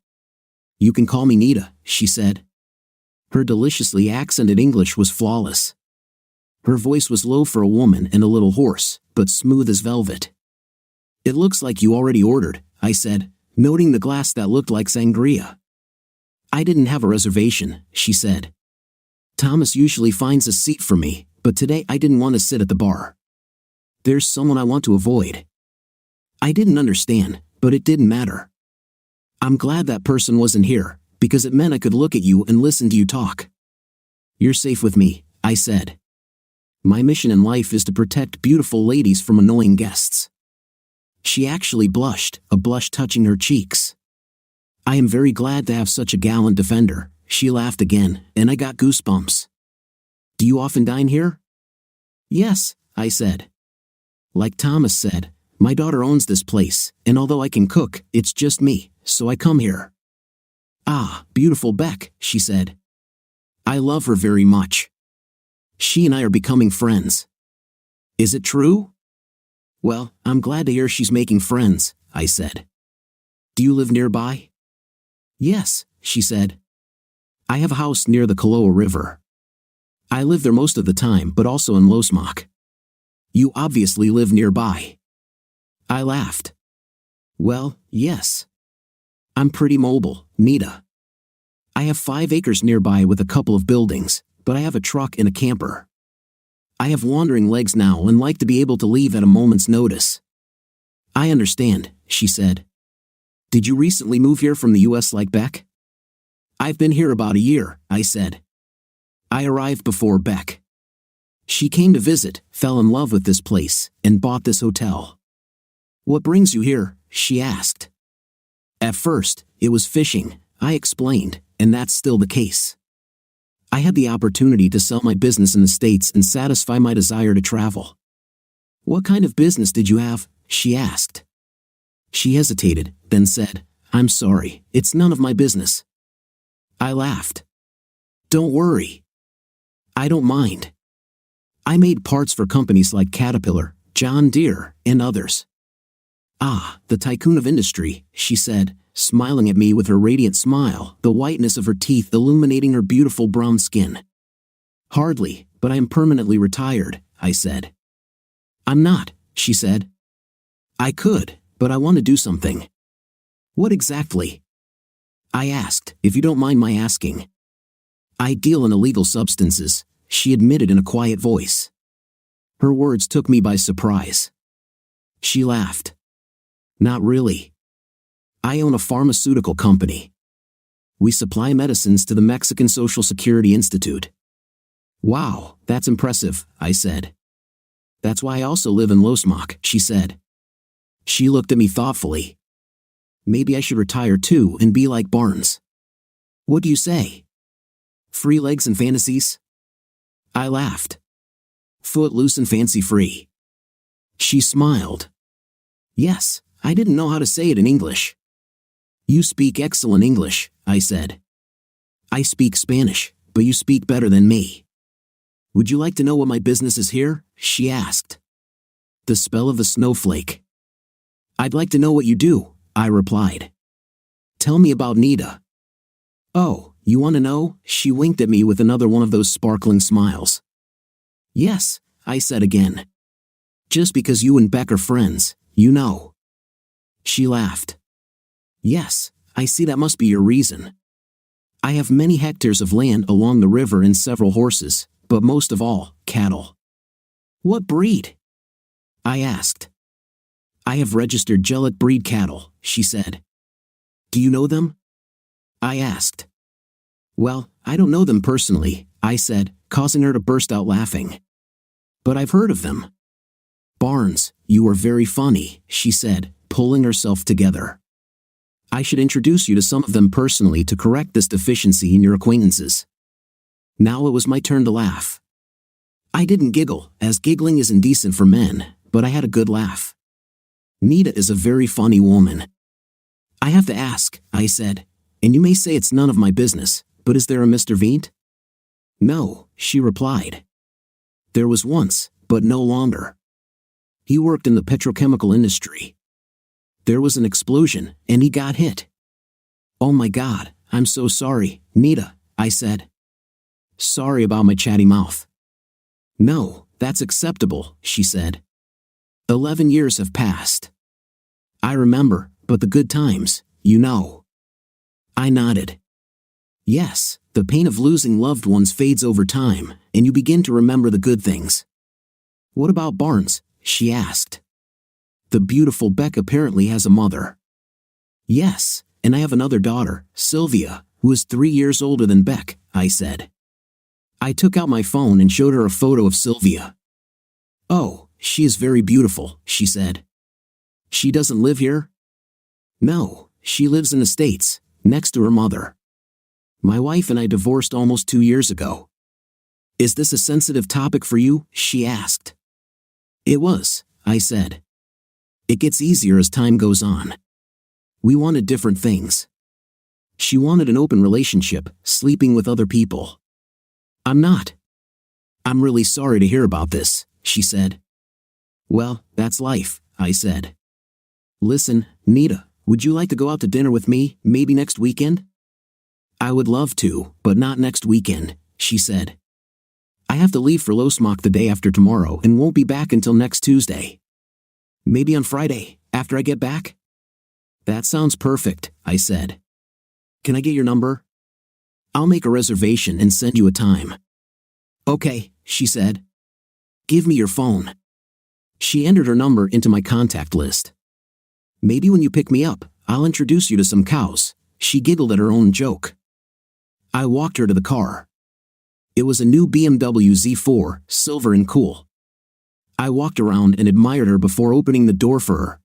You can call me Nita, she said. Her deliciously accented English was flawless. Her voice was low for a woman and a little hoarse, but smooth as velvet. It looks like you already ordered, I said, noting the glass that looked like sangria. I didn't have a reservation, she said. Thomas usually finds a seat for me, but today I didn't want to sit at the bar. There's someone I want to avoid. I didn't understand, but it didn't matter. I'm glad that person wasn't here, because it meant I could look at you and listen to you talk. You're safe with me, I said. My mission in life is to protect beautiful ladies from annoying guests. She actually blushed, a blush touching her cheeks. I am very glad to have such a gallant defender, she laughed again, and I got goosebumps. Do you often dine here? Yes, I said. Like Thomas said, my daughter owns this place, and although I can cook, it's just me, so I come here. Ah, beautiful Beck, she said. I love her very much. She and I are becoming friends. Is it true? Well, I'm glad to hear she's making friends, I said. Do you live nearby? Yes, she said. I have a house near the Kaloa River. I live there most of the time, but also in Losmak. You obviously live nearby. I laughed. Well, yes. I'm pretty mobile, Nita. I have 5 acres nearby with a couple of buildings, but I have a truck and a camper. I have wandering legs now and like to be able to leave at a moment's notice. I understand, she said. Did you recently move here from the US like Beck? I've been here about a year, I said. I arrived before Beck. She came to visit, fell in love with this place, and bought this hotel. What brings you here? She asked. At first, it was fishing, I explained, and that's still the case. I had the opportunity to sell my business in the States and satisfy my desire to travel. What kind of business did you have? She asked. She hesitated, then said, I'm sorry, it's none of my business. I laughed. Don't worry. I don't mind. I made parts for companies like Caterpillar, John Deere, and others. Ah, the tycoon of industry, she said, smiling at me with her radiant smile, the whiteness of her teeth illuminating her beautiful brown skin. Hardly, but I am permanently retired, I said. I'm not, she said. I could, but I want to do something. What exactly? I asked, if you don't mind my asking. I deal in illegal substances, she admitted in a quiet voice. Her words took me by surprise. She laughed. Not really. I own a pharmaceutical company. We supply medicines to the Mexican Social Security Institute. Wow, that's impressive, I said. That's why I also live in Losmak, she said. She looked at me thoughtfully. Maybe I should retire too and be like Barnes. What do you say? Free legs and fantasies? I laughed. Footloose and fancy-free. She smiled. Yes, I didn't know how to say it in English. You speak excellent English, I said. I speak Spanish, but you speak better than me. Would you like to know what my business is here? She asked. The spell of the snowflake. I'd like to know what you do, I replied. Tell me about Nita. Oh, you want to know? She winked at me with another one of those sparkling smiles. Yes, I said again. Just because you and Beck are friends, you know. She laughed. Yes, I see that must be your reason. I have many hectares of land along the river and several horses, but most of all, cattle. What breed? I asked. I have registered Gellet breed cattle, she said. Do you know them? I asked. Well, I don't know them personally, I said, causing her to burst out laughing. But I've heard of them. Barnes, you are very funny, she said, pulling herself together. I should introduce you to some of them personally to correct this deficiency in your acquaintances. Now it was my turn to laugh. I didn't giggle, as giggling is indecent for men, but I had a good laugh. Nita is a very funny woman. I have to ask, I said, and you may say it's none of my business, but is there a Mr. Veent? No, she replied. There was once, but no longer. He worked in the petrochemical industry. There was an explosion, and he got hit. Oh my God, I'm so sorry, Nita, I said. Sorry about my chatty mouth. No, that's acceptable, she said. 11 years have passed. I remember, but the good times, you know. I nodded. Yes, the pain of losing loved ones fades over time, and you begin to remember the good things. What about Barnes? She asked. The beautiful Beck apparently has a mother. Yes, and I have another daughter, Sylvia, who is 3 years older than Beck, I said. I took out my phone and showed her a photo of Sylvia. Oh, she is very beautiful, she said. She doesn't live here? No, she lives in the States, next to her mother. My wife and I divorced almost 2 years ago. Is this a sensitive topic for you? She asked. It was, I said. It gets easier as time goes on. We wanted different things. She wanted an open relationship, sleeping with other people. I'm not. I'm really sorry to hear about this, she said. Well, that's life, I said. Listen, Nita, would you like to go out to dinner with me, maybe next weekend? I would love to, but not next weekend, she said. I have to leave for Losmak the day after tomorrow and won't be back until next Tuesday. Maybe on Friday, after I get back? That sounds perfect, I said. Can I get your number? I'll make a reservation and send you a time. Okay, she said. Give me your phone. She entered her number into my contact list. Maybe when you pick me up, I'll introduce you to some cows. She giggled at her own joke. I walked her to the car. It was a new BMW Z4, silver and cool. I walked around and admired her before opening the door for her.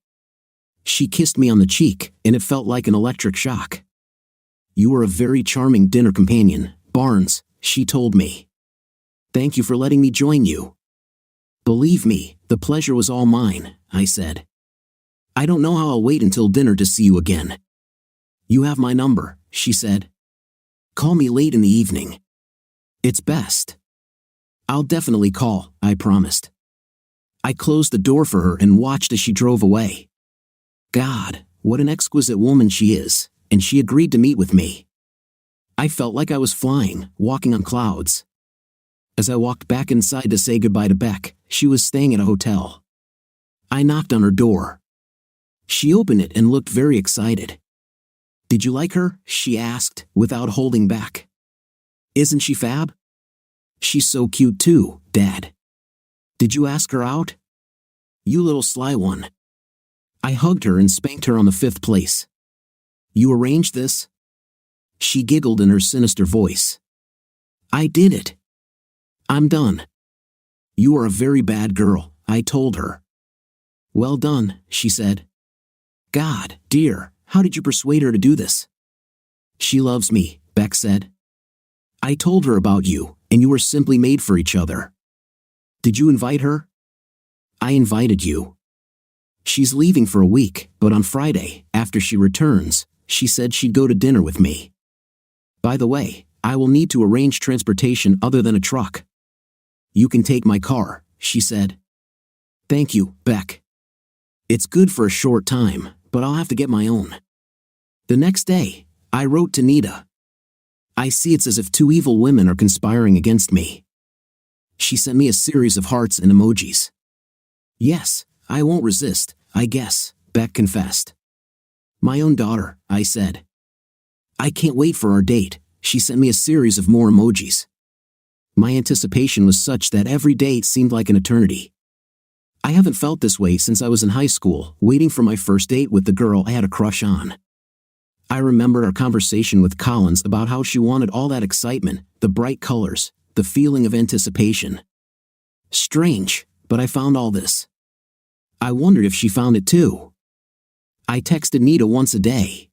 She kissed me on the cheek, and it felt like an electric shock. You are a very charming dinner companion, Barnes, she told me. Thank you for letting me join you. Believe me, the pleasure was all mine, I said. I don't know how I'll wait until dinner to see you again. You have my number, she said. Call me late in the evening. It's best. I'll definitely call, I promised. I closed the door for her and watched as she drove away. God, what an exquisite woman she is, and she agreed to meet with me. I felt like I was flying, walking on clouds. As I walked back inside to say goodbye to Beck, she was staying at a hotel. I knocked on her door. She opened it and looked very excited. Did you like her? She asked, without holding back. Isn't she fab? She's so cute too, Dad. Did you ask her out? You little sly one. I hugged her and spanked her on the 5th place. You arranged this? She giggled in her sinister voice. I did it. I'm done. You are a very bad girl, I told her. Well done, she said. God, dear, how did you persuade her to do this? She loves me, Beck said. I told her about you, and you were simply made for each other. Did you invite her? I invited you. She's leaving for a week, but on Friday, after she returns, she said she'd go to dinner with me. By the way, I will need to arrange transportation other than a truck. You can take my car, she said. Thank you, Beck. It's good for a short time, but I'll have to get my own. The next day, I wrote to Nita. I see it's as if 2 evil women are conspiring against me. She sent me a series of hearts and emojis. Yes, I won't resist, I guess, Beck confessed. My own daughter, I said. I can't wait for our date. She sent me a series of more emojis. My anticipation was such that every date seemed like an eternity. I haven't felt this way since I was in high school, waiting for my first date with the girl I had a crush on. I remembered our conversation with Collins about how she wanted all that excitement, the bright colors, the feeling of anticipation. Strange, but I found all this. I wondered if she found it too. I texted Nita once a day.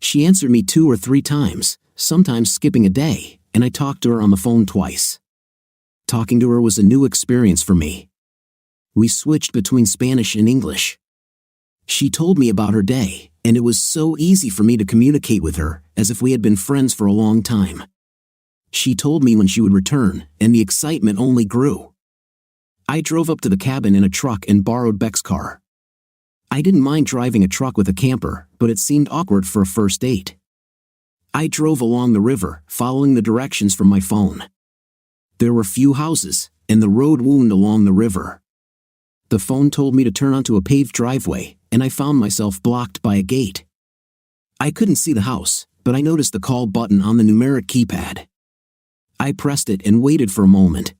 She answered me 2 or 3 times, sometimes skipping a day, and I talked to her on the phone twice. Talking to her was a new experience for me. We switched between Spanish and English. She told me about her day, and it was so easy for me to communicate with her, as if we had been friends for a long time. She told me when she would return, and the excitement only grew. I drove up to the cabin in a truck and borrowed Beck's car. I didn't mind driving a truck with a camper, but it seemed awkward for a first date. I drove along the river, following the directions from my phone. There were few houses, and the road wound along the river. The phone told me to turn onto a paved driveway, and I found myself blocked by a gate. I couldn't see the house, but I noticed the call button on the numeric keypad. I pressed it and waited for a moment.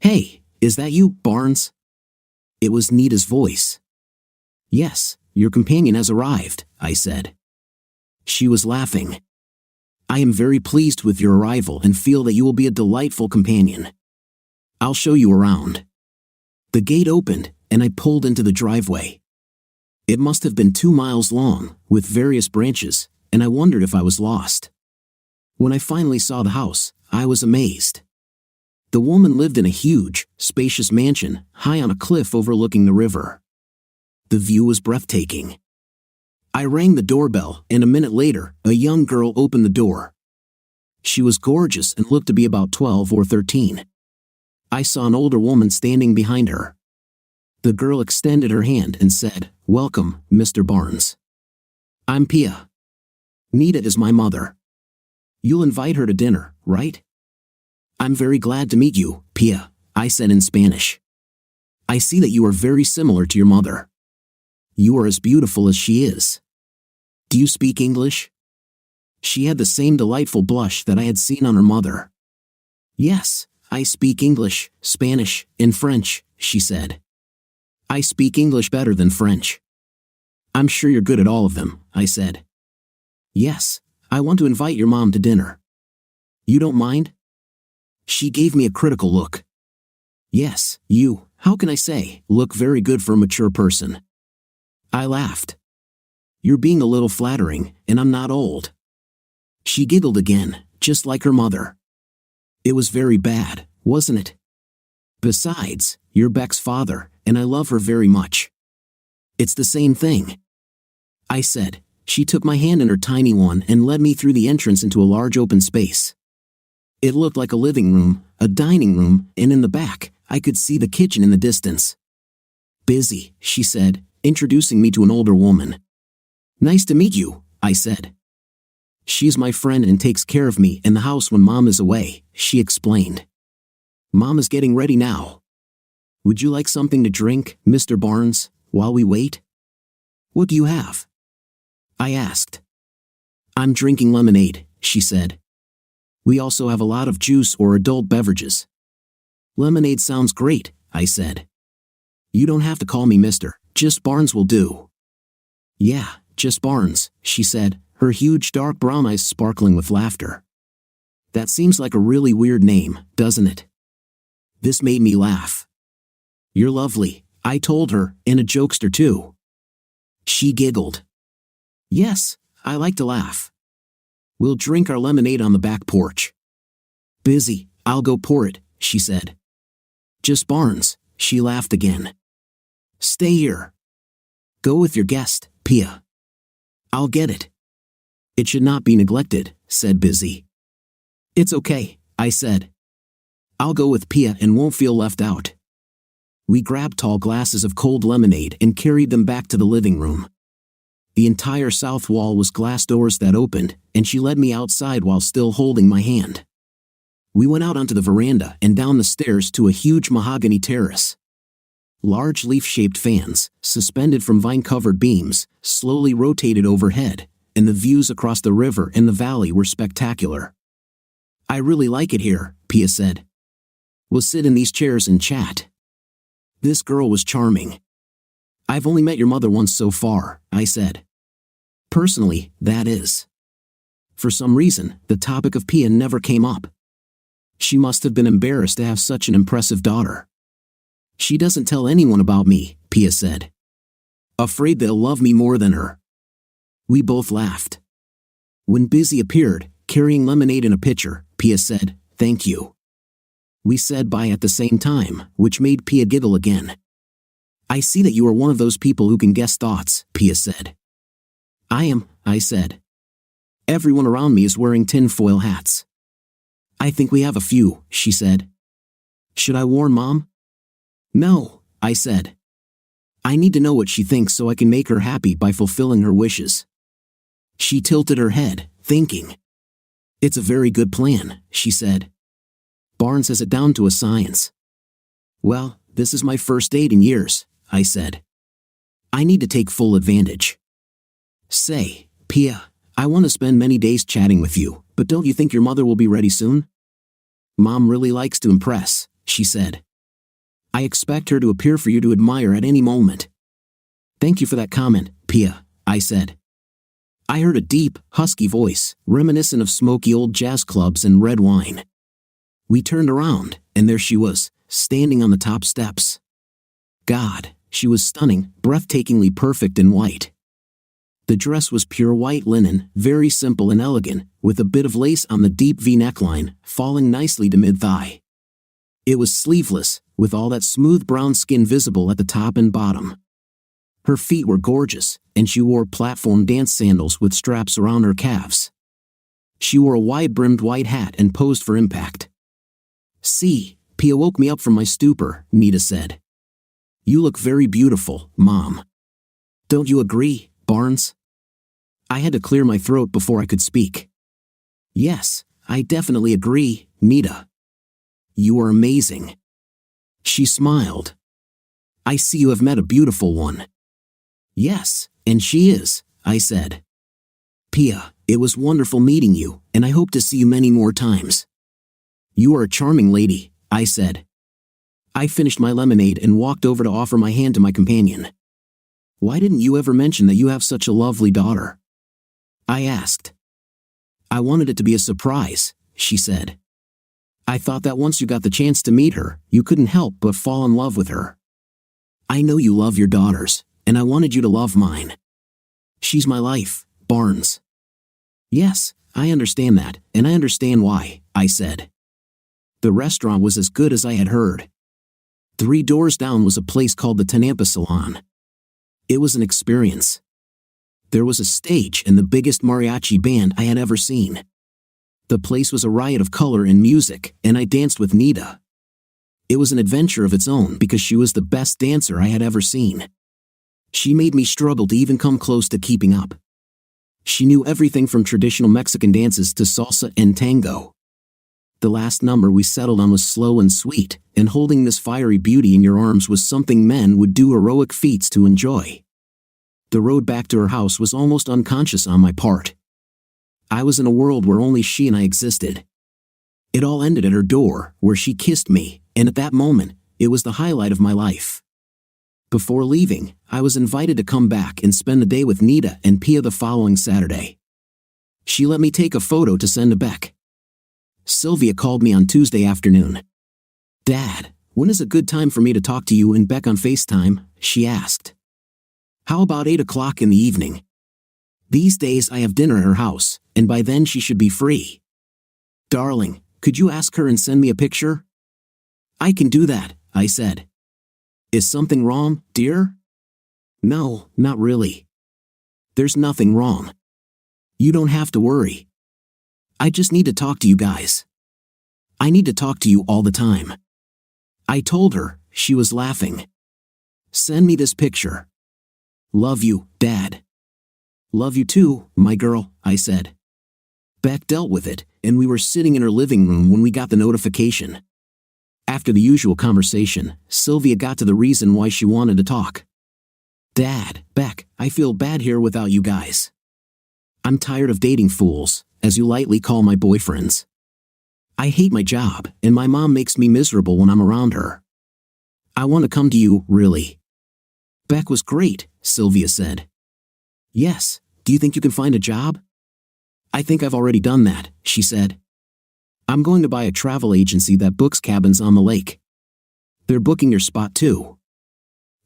Hey, is that you, Barnes? It was Nita's voice. Yes, your companion has arrived, I said. She was laughing. I am very pleased with your arrival and feel that you will be a delightful companion. I'll show you around. The gate opened, and I pulled into the driveway. It must have been 2 miles long, with various branches, and I wondered if I was lost. When I finally saw the house, I was amazed. The woman lived in a huge, spacious mansion, high on a cliff overlooking the river. The view was breathtaking. I rang the doorbell, and a minute later, a young girl opened the door. She was gorgeous and looked to be about 12 or 13. I saw an older woman standing behind her. The girl extended her hand and said, "Welcome, Mr. Barnes. I'm Pia. Nita is my mother. You'll invite her to dinner, right?" "I'm very glad to meet you, Pia," I said in Spanish. "I see that you are very similar to your mother. You are as beautiful as she is. Do you speak English?" She had the same delightful blush that I had seen on her mother. "Yes, I speak English, Spanish, and French, she said. I speak English better than French. I'm sure you're good at all of them, I said. Yes, I want to invite your mom to dinner. You don't mind? She gave me a critical look. Yes, you, how can I say, look very good for a mature person. I laughed. You're being a little flattering, and I'm not old. She giggled again, just like her mother. It was very bad, wasn't it? Besides, you're Beck's father, and I love her very much. It's the same thing. I said. She took my hand in her tiny one and led me through the entrance into a large open space. It looked like a living room, a dining room, and in the back, I could see the kitchen in the distance. Busy, she said, introducing me to an older woman. Nice to meet you, I said. She's my friend and takes care of me in the house when Mom is away, she explained. Mom is getting ready now. Would you like something to drink, Mr. Barnes, while we wait? What do you have? I asked. I'm drinking lemonade, she said. We also have a lot of juice or adult beverages. Lemonade sounds great, I said. You don't have to call me Mister, just Barnes will do. Yeah, just Barnes, she said, her huge dark brown eyes sparkling with laughter. That seems like a really weird name, doesn't it? This made me laugh. You're lovely, I told her, and a jokester too. She giggled. Yes, I like to laugh. We'll drink our lemonade on the back porch. Busy, I'll go pour it, she said. Just Barnes, she laughed again. Stay here. Go with your guest, Pia. I'll get it. It should not be neglected, said Busy. It's okay, I said. I'll go with Pia and won't feel left out. We grabbed tall glasses of cold lemonade and carried them back to the living room. The entire south wall was glass doors that opened, and she led me outside while still holding my hand. We went out onto the veranda and down the stairs to a huge mahogany terrace. Large leaf-shaped fans, suspended from vine-covered beams, slowly rotated overhead, and the views across the river and the valley were spectacular. I really like it here, Pia said. We'll sit in these chairs and chat. This girl was charming. I've only met your mother once so far, I said. Personally, that is. For some reason, the topic of Pia never came up. She must have been embarrassed to have such an impressive daughter. She doesn't tell anyone about me, Pia said. Afraid they'll love me more than her. We both laughed. When Busy appeared, carrying lemonade in a pitcher, Pia said, "Thank you." We said bye at the same time, which made Pia giggle again. I see that you are one of those people who can guess thoughts, Pia said. I am, I said. Everyone around me is wearing tinfoil hats. I think we have a few, she said. Should I warn Mom? No, I said. I need to know what she thinks so I can make her happy by fulfilling her wishes. She tilted her head, thinking. It's a very good plan, she said. Barnes has it down to a science. Well, this is my first date in years, I said. I need to take full advantage. Say, Pia, I want to spend many days chatting with you, but don't you think your mother will be ready soon? Mom really likes to impress, she said. I expect her to appear for you to admire at any moment. Thank you for that comment, Pia, I said. I heard a deep, husky voice, reminiscent of smoky old jazz clubs and red wine. We turned around, and there she was, standing on the top steps. God, she was stunning, breathtakingly perfect in white. The dress was pure white linen, very simple and elegant, with a bit of lace on the deep V neckline, falling nicely to mid-thigh. It was sleeveless, with all that smooth brown skin visible at the top and bottom. Her feet were gorgeous, and she wore platform dance sandals with straps around her calves. She wore a wide-brimmed white hat and posed for impact. See, Pia woke me up from my stupor, Nita said. You look very beautiful, Mom. Don't you agree, Barnes? I had to clear my throat before I could speak. Yes, I definitely agree, Nita. You are amazing. She smiled. I see you have met a beautiful one. Yes, and she is, I said. Pia, it was wonderful meeting you, and I hope to see you many more times. You are a charming lady, I said. I finished my lemonade and walked over to offer my hand to my companion. Why didn't you ever mention that you have such a lovely daughter? I asked. I wanted it to be a surprise, she said. I thought that once you got the chance to meet her, you couldn't help but fall in love with her. I know you love your daughters, and I wanted you to love mine. She's my life, Barnes. Yes, I understand that, and I understand why, I said. The restaurant was as good as I had heard. 3 doors down was a place called the Tanampa Salon. It was an experience. There was a stage and the biggest mariachi band I had ever seen. The place was a riot of color and music, and I danced with Nita. It was an adventure of its own because she was the best dancer I had ever seen. She made me struggle to even come close to keeping up. She knew everything from traditional Mexican dances to salsa and tango. The last number we settled on was slow and sweet, and holding this fiery beauty in your arms was something men would do heroic feats to enjoy. The road back to her house was almost unconscious on my part. I was in a world where only she and I existed. It all ended at her door, where she kissed me, and at that moment, it was the highlight of my life. Before leaving, I was invited to come back and spend the day with Nita and Pia the following Saturday. She let me take a photo to send to Beck. Sylvia called me on Tuesday afternoon. Dad, when is a good time for me to talk to you and Beck on FaceTime? She asked. How about 8 o'clock in the evening? These days I have dinner at her house, and by then she should be free. Darling, could you ask her and send me a picture? I can do that, I said. Is something wrong, dear? No, not really. There's nothing wrong. You don't have to worry. I just need to talk to you guys. I need to talk to you all the time. I told her. She was laughing. Send me this picture. Love you, Dad. Love you too, my girl, I said. Beck dealt with it, and we were sitting in her living room when we got the notification. After the usual conversation, Sylvia got to the reason why she wanted to talk. Dad, Beck, I feel bad here without you guys. I'm tired of dating fools, as you lightly call my boyfriends. I hate my job, and my mom makes me miserable when I'm around her. I want to come to you, really. Beck was great, Sylvia said. Yes, do you think you can find a job? I think I've already done that, she said. I'm going to buy a travel agency that books cabins on the lake. They're booking your spot too.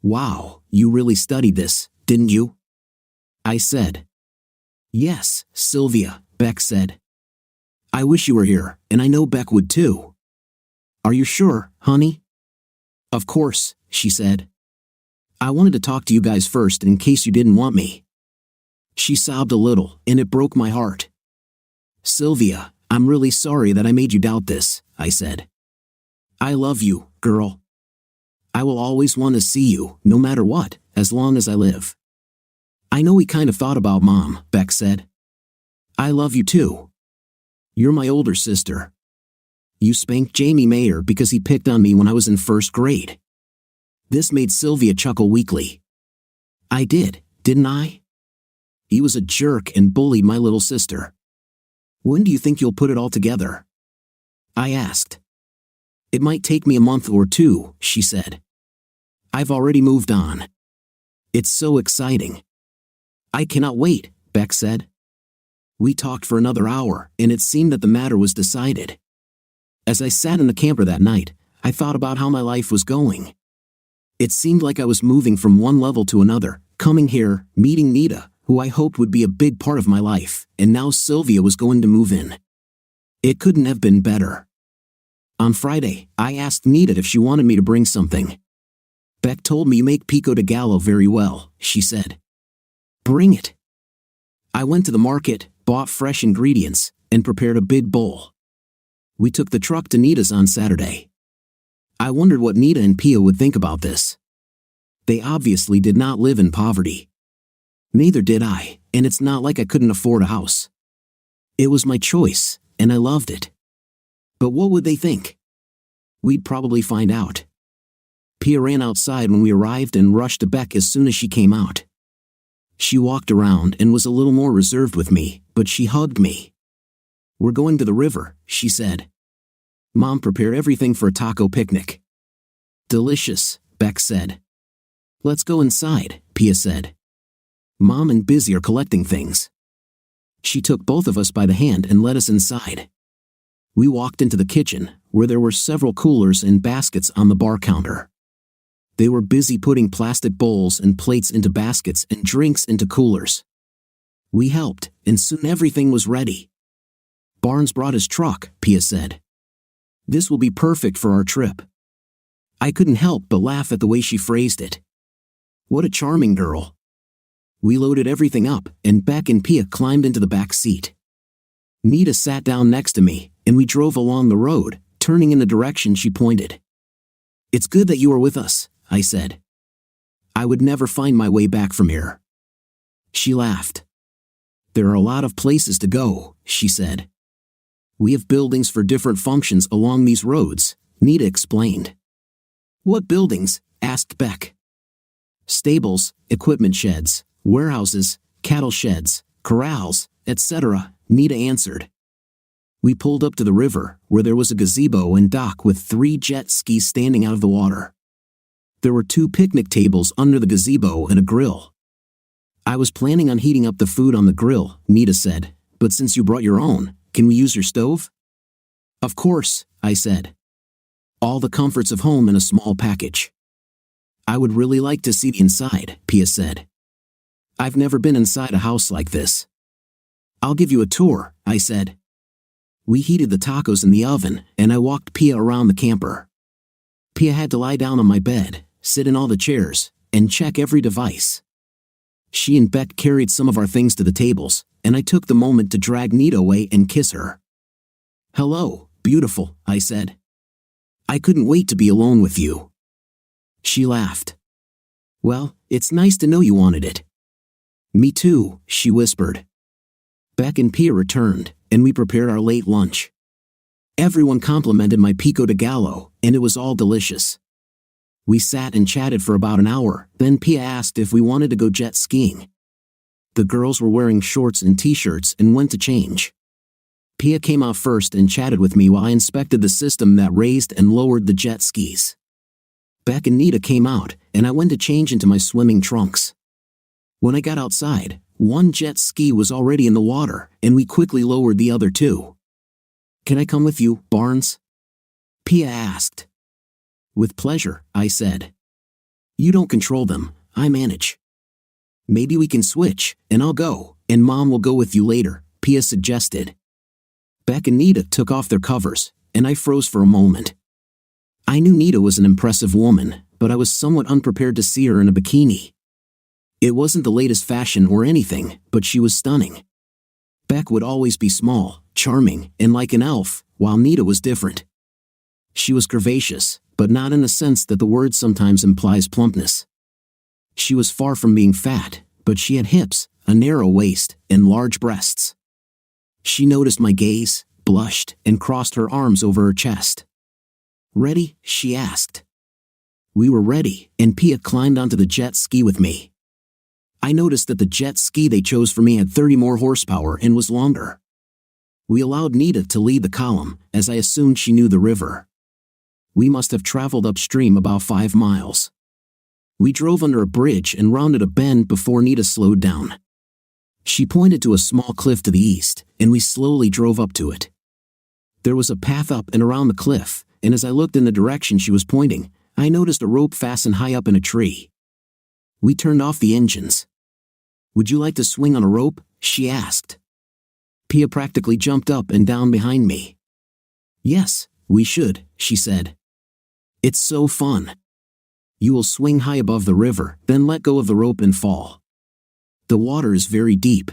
Wow, you really studied this, didn't you? I said. Yes, Sylvia, Beck said. I wish you were here, and I know Beck would too. Are you sure, honey? Of course, she said. I wanted to talk to you guys first in case you didn't want me. She sobbed a little, and it broke my heart. Sylvia, I'm really sorry that I made you doubt this, I said. I love you, girl. I will always want to see you, no matter what, as long as I live. I know we kind of thought about Mom, Beck said. I love you too. You're my older sister. You spanked Jamie Mayer because he picked on me when I was in first grade. This made Sylvia chuckle weakly. I did, didn't I? He was a jerk and bullied my little sister. When do you think you'll put it all together? I asked. It might take me a month or 2, she said. I've already moved on. It's so exciting. I cannot wait, Beck said. We talked for another hour, and it seemed that the matter was decided. As I sat in the camper that night, I thought about how my life was going. It seemed like I was moving from one level to another, coming here, meeting Nita, who I hoped would be a big part of my life, and now Sylvia was going to move in. It couldn't have been better. On Friday, I asked Nita if she wanted me to bring something. Beck told me you make pico de gallo very well, she said. Bring it. I went to the market, bought fresh ingredients, and prepared a big bowl. We took the truck to Nita's on Saturday. I wondered what Nita and Pia would think about this. They obviously did not live in poverty. Neither did I, and it's not like I couldn't afford a house. It was my choice, and I loved it. But what would they think? We'd probably find out. Pia ran outside when we arrived and rushed to Beck as soon as she came out. She walked around and was a little more reserved with me, but she hugged me. We're going to the river, she said. Mom prepared everything for a taco picnic. Delicious, Beck said. Let's go inside, Pia said. Mom and Busy are collecting things. She took both of us by the hand and led us inside. We walked into the kitchen, where there were several coolers and baskets on the bar counter. They were busy putting plastic bowls and plates into baskets and drinks into coolers. We helped, and soon everything was ready. Barnes brought his truck, Pia said. This will be perfect for our trip. I couldn't help but laugh at the way she phrased it. What a charming girl. We loaded everything up, and Beck and Pia climbed into the back seat. Nita sat down next to me, and we drove along the road, turning in the direction she pointed. It's good that you are with us, I said. I would never find my way back from here. She laughed. There are a lot of places to go, she said. We have buildings for different functions along these roads, Nita explained. What buildings? Asked Beck. Stables, equipment sheds, warehouses, cattle sheds, corrals, etc., Nita answered. We pulled up to the river, where there was a gazebo and dock with 3 jet skis standing out of the water. There were 2 picnic tables under the gazebo and a grill. I was planning on heating up the food on the grill, Nita said, but since you brought your own, can we use your stove? Of course, I said. All the comforts of home in a small package. I would really like to see the inside, Pia said. I've never been inside a house like this. I'll give you a tour, I said. We heated the tacos in the oven, and I walked Pia around the camper. Pia had to lie down on my bed, sit in all the chairs, and check every device. She and Beck carried some of our things to the tables, and I took the moment to drag Nita away and kiss her. Hello, beautiful, I said. I couldn't wait to be alone with you. She laughed. Well, it's nice to know you wanted it. Me too, she whispered. Beck and Pia returned, and we prepared our late lunch. Everyone complimented my pico de gallo, and it was all delicious. We sat and chatted for about an hour, then Pia asked if we wanted to go jet skiing. The girls were wearing shorts and t-shirts and went to change. Pia came out first and chatted with me while I inspected the system that raised and lowered the jet skis. Beck and Nita came out, and I went to change into my swimming trunks. When I got outside, 1 jet ski was already in the water, and we quickly lowered the other 2. Can I come with you, Barnes? Pia asked. With pleasure, I said. You don't control them, I manage. Maybe we can switch, and I'll go, and Mom will go with you later, Pia suggested. Beck and Nita took off their covers, and I froze for a moment. I knew Nita was an impressive woman, but I was somewhat unprepared to see her in a bikini. It wasn't the latest fashion or anything, but she was stunning. Beck would always be small, charming, and like an elf, while Nita was different. She was curvaceous, but not in the sense that the word sometimes implies plumpness. She was far from being fat, but she had hips, a narrow waist, and large breasts. She noticed my gaze, blushed, and crossed her arms over her chest. Ready? She asked. We were ready, and Pia climbed onto the jet ski with me. I noticed that the jet ski they chose for me had 30 more horsepower and was longer. We allowed Nita to lead the column, as I assumed she knew the river. We must have traveled upstream about 5 miles. We drove under a bridge and rounded a bend before Nita slowed down. She pointed to a small cliff to the east, and we slowly drove up to it. There was a path up and around the cliff, and as I looked in the direction she was pointing, I noticed a rope fastened high up in a tree. We turned off the engines. Would you like to swing on a rope? She asked. Pia practically jumped up and down behind me. Yes, we should, she said. It's so fun. You will swing high above the river, then let go of the rope and fall. The water is very deep.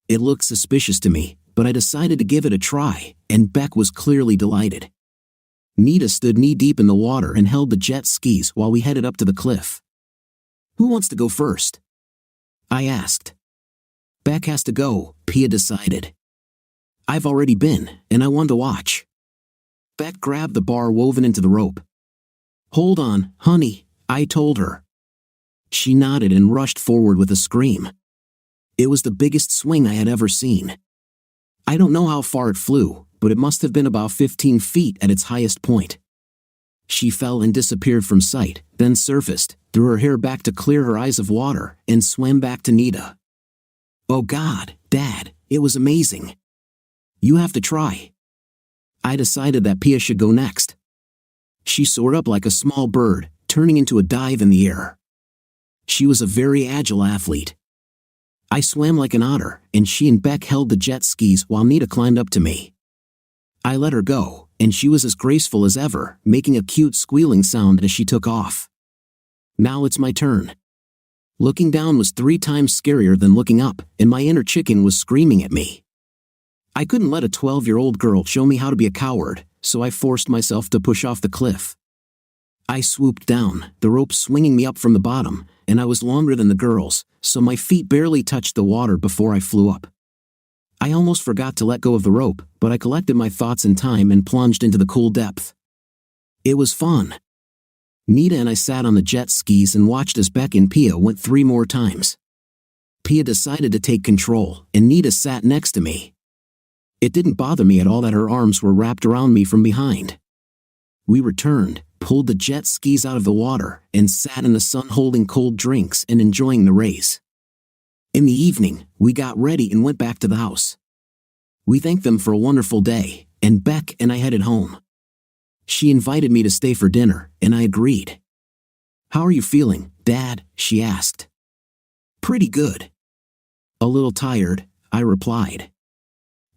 It looked suspicious to me, but I decided to give it a try, and Beck was clearly delighted. Nita stood knee-deep in the water and held the jet skis while we headed up to the cliff. Who wants to go first? I asked. Beck has to go, Pia decided. I've already been, and I want to watch. Beck grabbed the bar woven into the rope. Hold on, honey, I told her. She nodded and rushed forward with a scream. It was the biggest swing I had ever seen. I don't know how far it flew, but it must have been about 15 feet at its highest point. She fell and disappeared from sight, then surfaced, threw her hair back to clear her eyes of water, and swam back to Nita. Oh God, Dad, it was amazing. You have to try. I decided that Pia should go next. She soared up like a small bird, turning into a dive in the air. She was a very agile athlete. I swam like an otter, and she and Beck held the jet skis while Nita climbed up to me. I let her go, and she was as graceful as ever, making a cute squealing sound as she took off. Now it's my turn. Looking down was 3 times scarier than looking up, and my inner chicken was screaming at me. I couldn't let a 12-year-old girl show me how to be a coward, so I forced myself to push off the cliff. I swooped down, the rope swinging me up from the bottom, and I was longer than the girls, so my feet barely touched the water before I flew up. I almost forgot to let go of the rope, but I collected my thoughts in time and plunged into the cool depth. It was fun. Nita and I sat on the jet skis and watched as Beck and Pia went 3 more times. Pia decided to take control, and Nita sat next to me. It didn't bother me at all that her arms were wrapped around me from behind. We returned, pulled the jet skis out of the water, and sat in the sun holding cold drinks and enjoying the rays. In the evening, we got ready and went back to the house. We thanked them for a wonderful day, and Beck and I headed home. She invited me to stay for dinner, and I agreed. "How are you feeling, Dad?" she asked. "Pretty good." "A little tired," I replied.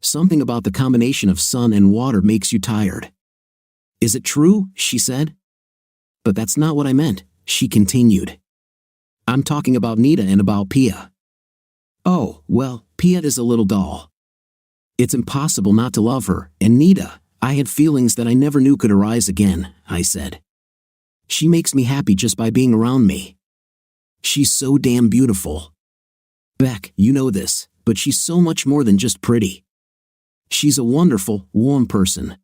"Something about the combination of sun and water makes you tired." "Is it true?" she said. "But that's not what I meant," she continued. "I'm talking about Nita and about Pia." "Oh, well, Pia is a little doll. It's impossible not to love her, and Nita, I had feelings that I never knew could arise again," I said. "She makes me happy just by being around me. She's so damn beautiful. Beck, you know this, but she's so much more than just pretty. She's a wonderful, warm person.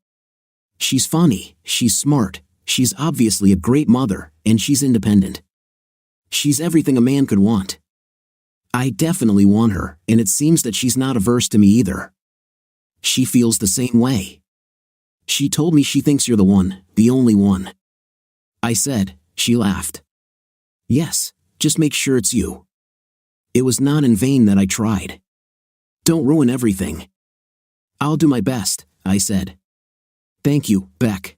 She's funny, she's smart, she's obviously a great mother, and she's independent. She's everything a man could want. I definitely want her, and it seems that she's not averse to me either. She feels the same way. She told me she thinks you're the one, the only one." I said. She laughed. "Yes, just make sure it's you." It was not in vain that I tried. "Don't ruin everything." "I'll do my best," I said. "Thank you, Beck.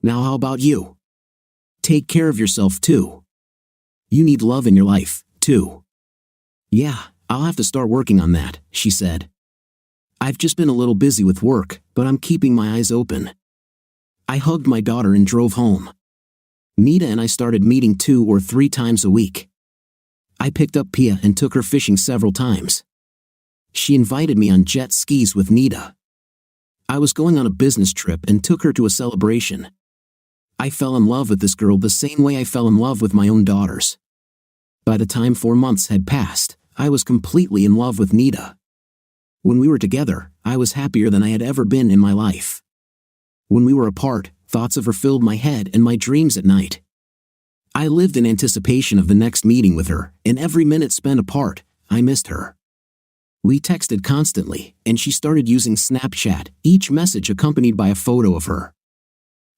Now how about you? Take care of yourself too. You need love in your life, too." "Yeah, I'll have to start working on that," she said. "I've just been a little busy with work, but I'm keeping my eyes open." I hugged my daughter and drove home. Nita and I started meeting 2 or 3 times a week. I picked up Pia and took her fishing several times. She invited me on jet skis with Nita. I was going on a business trip and took her to a celebration. I fell in love with this girl the same way I fell in love with my own daughters. By the time 4 months had passed, I was completely in love with Nita. When we were together, I was happier than I had ever been in my life. When we were apart, thoughts of her filled my head and my dreams at night. I lived in anticipation of the next meeting with her, and every minute spent apart, I missed her. We texted constantly, and she started using Snapchat, each message accompanied by a photo of her.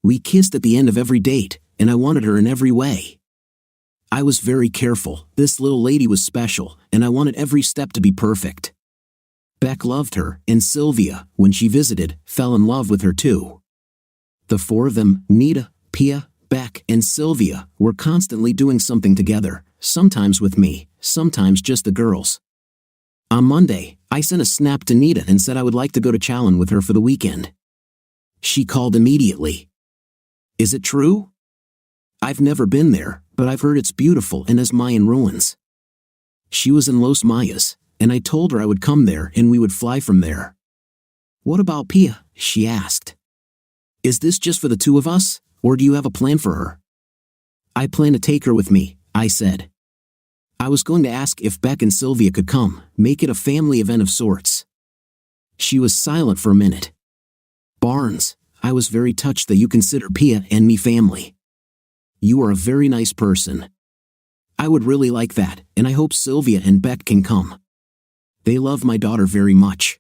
We kissed at the end of every date, and I wanted her in every way. I was very careful. This little lady was special, and I wanted every step to be perfect. Beck loved her, and Sylvia, when she visited, fell in love with her too. The 4 of them, Nita, Pia, Beck, and Sylvia, were constantly doing something together, sometimes with me, sometimes just the girls. On Monday, I sent a snap to Nita and said I would like to go to Chalon with her for the weekend. She called immediately. "Is it true? I've never been there, but I've heard it's beautiful and has Mayan ruins." She was in Los Mayas, and I told her I would come there and we would fly from there. "What about Pia?" she asked. "Is this just for the 2 of us, or do you have a plan for her?" "I plan to take her with me," I said. I was going to ask if Beck and Sylvia could come, make it a family event of sorts. She was silent for a minute. "Barnes, I was very touched that you consider Pia and me family. You are a very nice person. I would really like that, and I hope Sylvia and Beck can come. They love my daughter very much."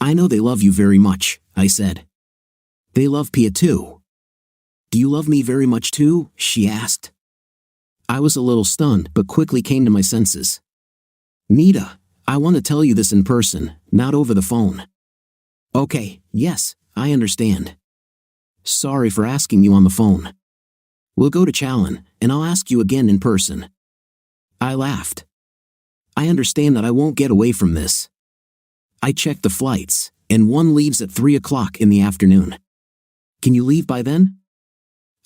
I know they love you very much, I said. They love Pia too. Do you love me very much too? She asked. I was a little stunned but quickly came to my senses. Nita, I want to tell you this in person, not over the phone. Okay, yes, I understand. Sorry for asking you on the phone. We'll go to Challen, and I'll ask you again in person. I laughed. I understand that I won't get away from this. I checked the flights, and one leaves at 3 o'clock in the afternoon. Can you leave by then?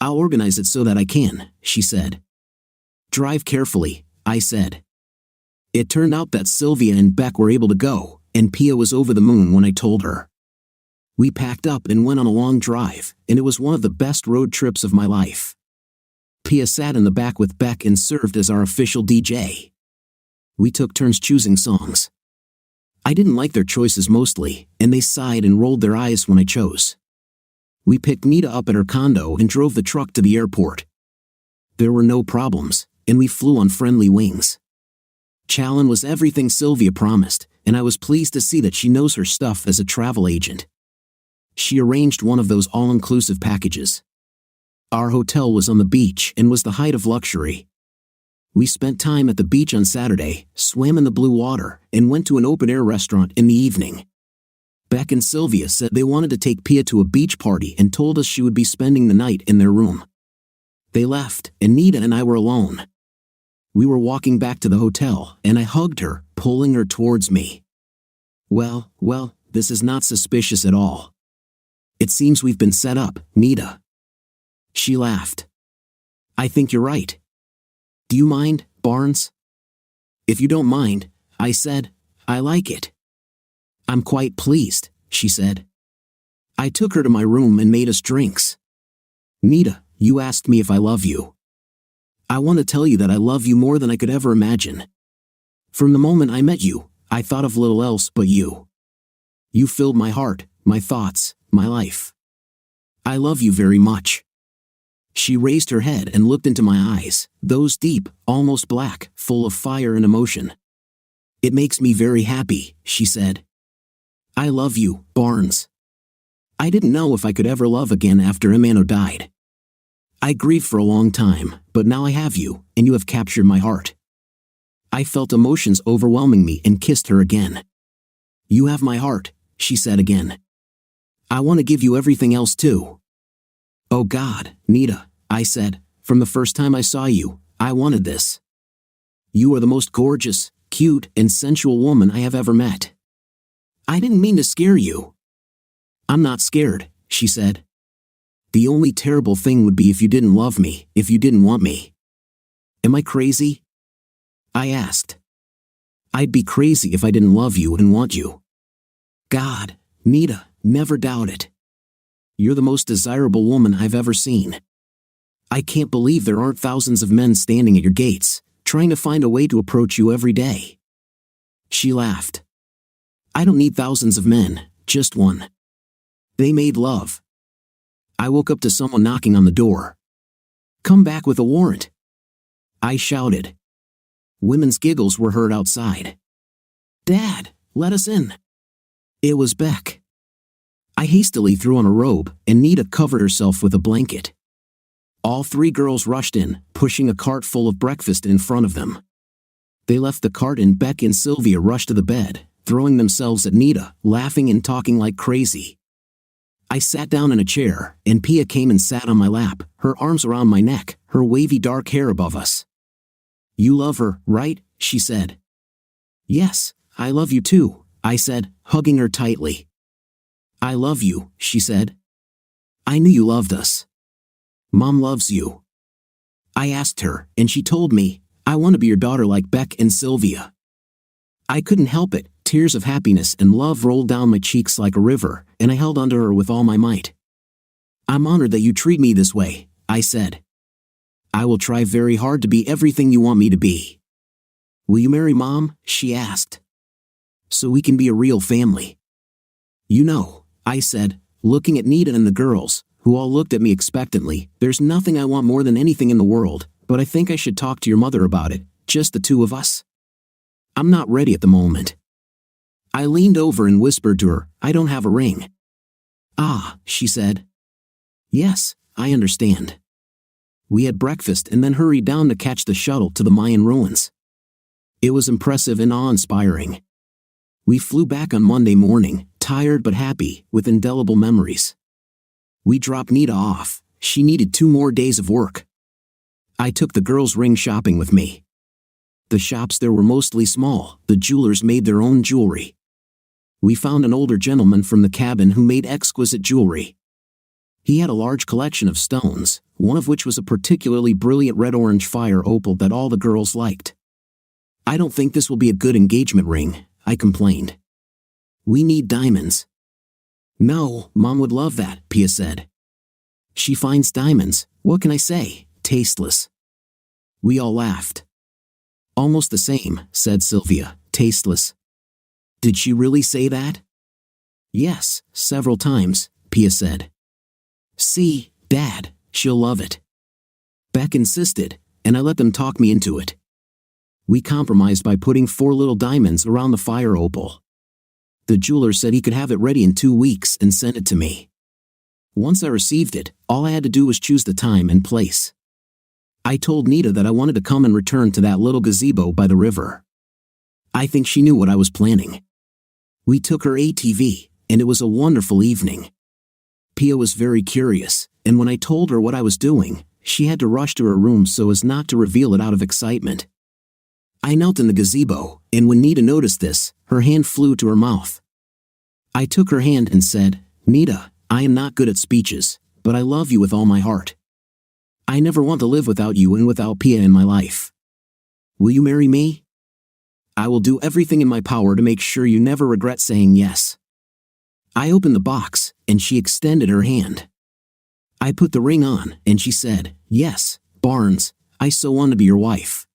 I'll organize it so that I can, she said. Drive carefully, I said. It turned out that Sylvia and Beck were able to go, and Pia was over the moon when I told her. We packed up and went on a long drive, and it was one of the best road trips of my life. Pia sat in the back with Beck and served as our official DJ. We took turns choosing songs. I didn't like their choices mostly, and they sighed and rolled their eyes when I chose. We picked Nita up at her condo and drove the truck to the airport. There were no problems, and we flew on friendly wings. Challen was everything Sylvia promised, and I was pleased to see that she knows her stuff as a travel agent. She arranged one of those all-inclusive packages. Our hotel was on the beach and was the height of luxury. We spent time at the beach on Saturday, swam in the blue water, and went to an open-air restaurant in the evening. Beck and Sylvia said they wanted to take Pia to a beach party and told us she would be spending the night in their room. They left, and Nita and I were alone. We were walking back to the hotel, and I hugged her, pulling her towards me. Well, this is not suspicious at all. It seems we've been set up, Nita. She laughed. I think you're right. Do you mind, Barnes? If you don't mind, I said, I like it. I'm quite pleased, she said. I took her to my room and made us drinks. Nita, you asked me if I love you. I want to tell you that I love you more than I could ever imagine. From the moment I met you, I thought of little else but you. You filled my heart, my thoughts, my life. I love you very much. She raised her head and looked into my eyes, those deep, almost black, full of fire and emotion. It makes me very happy, she said. I love you, Barnes. I didn't know if I could ever love again after Emano died. I grieved for a long time, but now I have you, and you have captured my heart. I felt emotions overwhelming me and kissed her again. You have my heart, she said again. I want to give you everything else too. Oh God, Nita, I said, from the first time I saw you, I wanted this. You are the most gorgeous, cute, and sensual woman I have ever met. I didn't mean to scare you. I'm not scared, she said. The only terrible thing would be if you didn't love me, if you didn't want me. Am I crazy? I asked. I'd be crazy if I didn't love you and want you. God, Nita, never doubt it. You're the most desirable woman I've ever seen. I can't believe there aren't thousands of men standing at your gates, trying to find a way to approach you every day. She laughed. I don't need thousands of men, just one. They made love. I woke up to someone knocking on the door. Come back with a warrant. I shouted. Women's giggles were heard outside. Dad, let us in. It was Beck. I hastily threw on a robe, and Nita covered herself with a blanket. All three girls rushed in, pushing a cart full of breakfast in front of them. They left the cart and Beck and Sylvia rushed to the bed, throwing themselves at Nita, laughing and talking like crazy. I sat down in a chair, and Pia came and sat on my lap, her arms around my neck, her wavy dark hair above us. You love her, right? She said. Yes, I love you too, I said, hugging her tightly. I love you, she said. I knew you loved us. Mom loves you. I asked her, and she told me, I want to be your daughter like Beck and Sylvia. I couldn't help it, tears of happiness and love rolled down my cheeks like a river, and I held onto her with all my might. I'm honored that you treat me this way, I said. I will try very hard to be everything you want me to be. Will you marry Mom? She asked. So we can be a real family. You know, I said, looking at Nita and the girls, who all looked at me expectantly, there's nothing I want more than anything in the world, but I think I should talk to your mother about it, just the two of us. I'm not ready at the moment. I leaned over and whispered to her, "I don't have a ring." "Ah," she said. "Yes, I understand." We had breakfast and then hurried down to catch the shuttle to the Mayan ruins. It was impressive and awe-inspiring. We flew back on Monday morning, tired but happy, with indelible memories. We dropped Nita off. She needed 2 more days of work. I took the girls ring shopping with me. The shops there were mostly small. The jewelers made their own jewelry. We found an older gentleman from the cabin who made exquisite jewelry. He had a large collection of stones, one of which was a particularly brilliant red-orange fire opal that all the girls liked. "I don't think this will be a good engagement ring," I complained. "We need diamonds." "No, Mom would love that," Pia said. "She finds diamonds, what can I say, tasteless." We all laughed. "Almost the same," said Sylvia, "tasteless." "Did she really say that?" "Yes, several times," Pia said. "See, Dad, she'll love it." Beck insisted, and I let them talk me into it. We compromised by putting 4 little diamonds around the fire opal. The jeweler said he could have it ready in 2 weeks and send it to me. Once I received it, all I had to do was choose the time and place. I told Nita that I wanted to come and return to that little gazebo by the river. I think she knew what I was planning. We took her ATV, and it was a wonderful evening. Pia was very curious, and when I told her what I was doing, she had to rush to her room so as not to reveal it out of excitement. I knelt in the gazebo, and when Nita noticed this, her hand flew to her mouth. I took her hand and said, "Nita, I am not good at speeches, but I love you with all my heart. I never want to live without you and without Pia in my life. Will you marry me? I will do everything in my power to make sure you never regret saying yes." I opened the box, and she extended her hand. I put the ring on, and she said, "Yes, Barnes, I so want to be your wife.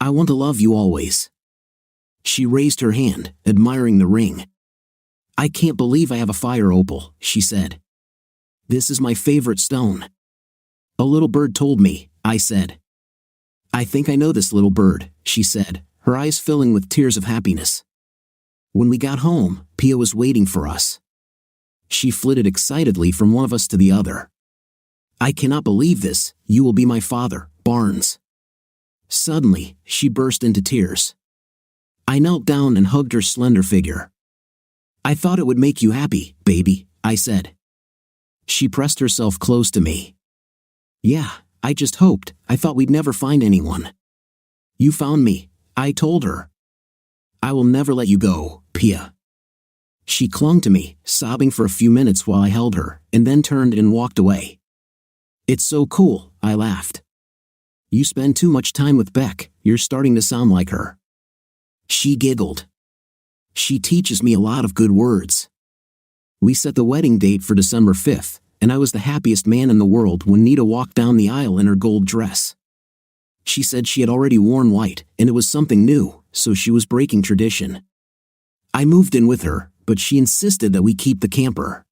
I want to love you always." She raised her hand, admiring the ring. "I can't believe I have a fire opal," she said. "This is my favorite stone." "A little bird told me," I said. "I think I know this little bird," she said, her eyes filling with tears of happiness. When we got home, Pia was waiting for us. She flitted excitedly from one of us to the other. "I cannot believe this, you will be my father, Barnes." Suddenly, she burst into tears. I knelt down and hugged her slender figure. "I thought it would make you happy, baby," I said. She pressed herself close to me. "Yeah, I just hoped, I thought we'd never find anyone." "You found me," I told her. "I will never let you go, Pia." She clung to me, sobbing for a few minutes while I held her, and then turned and walked away. "It's so cool," I laughed. "You spend too much time with Beck, you're starting to sound like her." She giggled. "She teaches me a lot of good words." We set the wedding date for December 5th, and I was the happiest man in the world when Nita walked down the aisle in her gold dress. She said she had already worn white, and it was something new, so she was breaking tradition. I moved in with her, but she insisted that we keep the camper.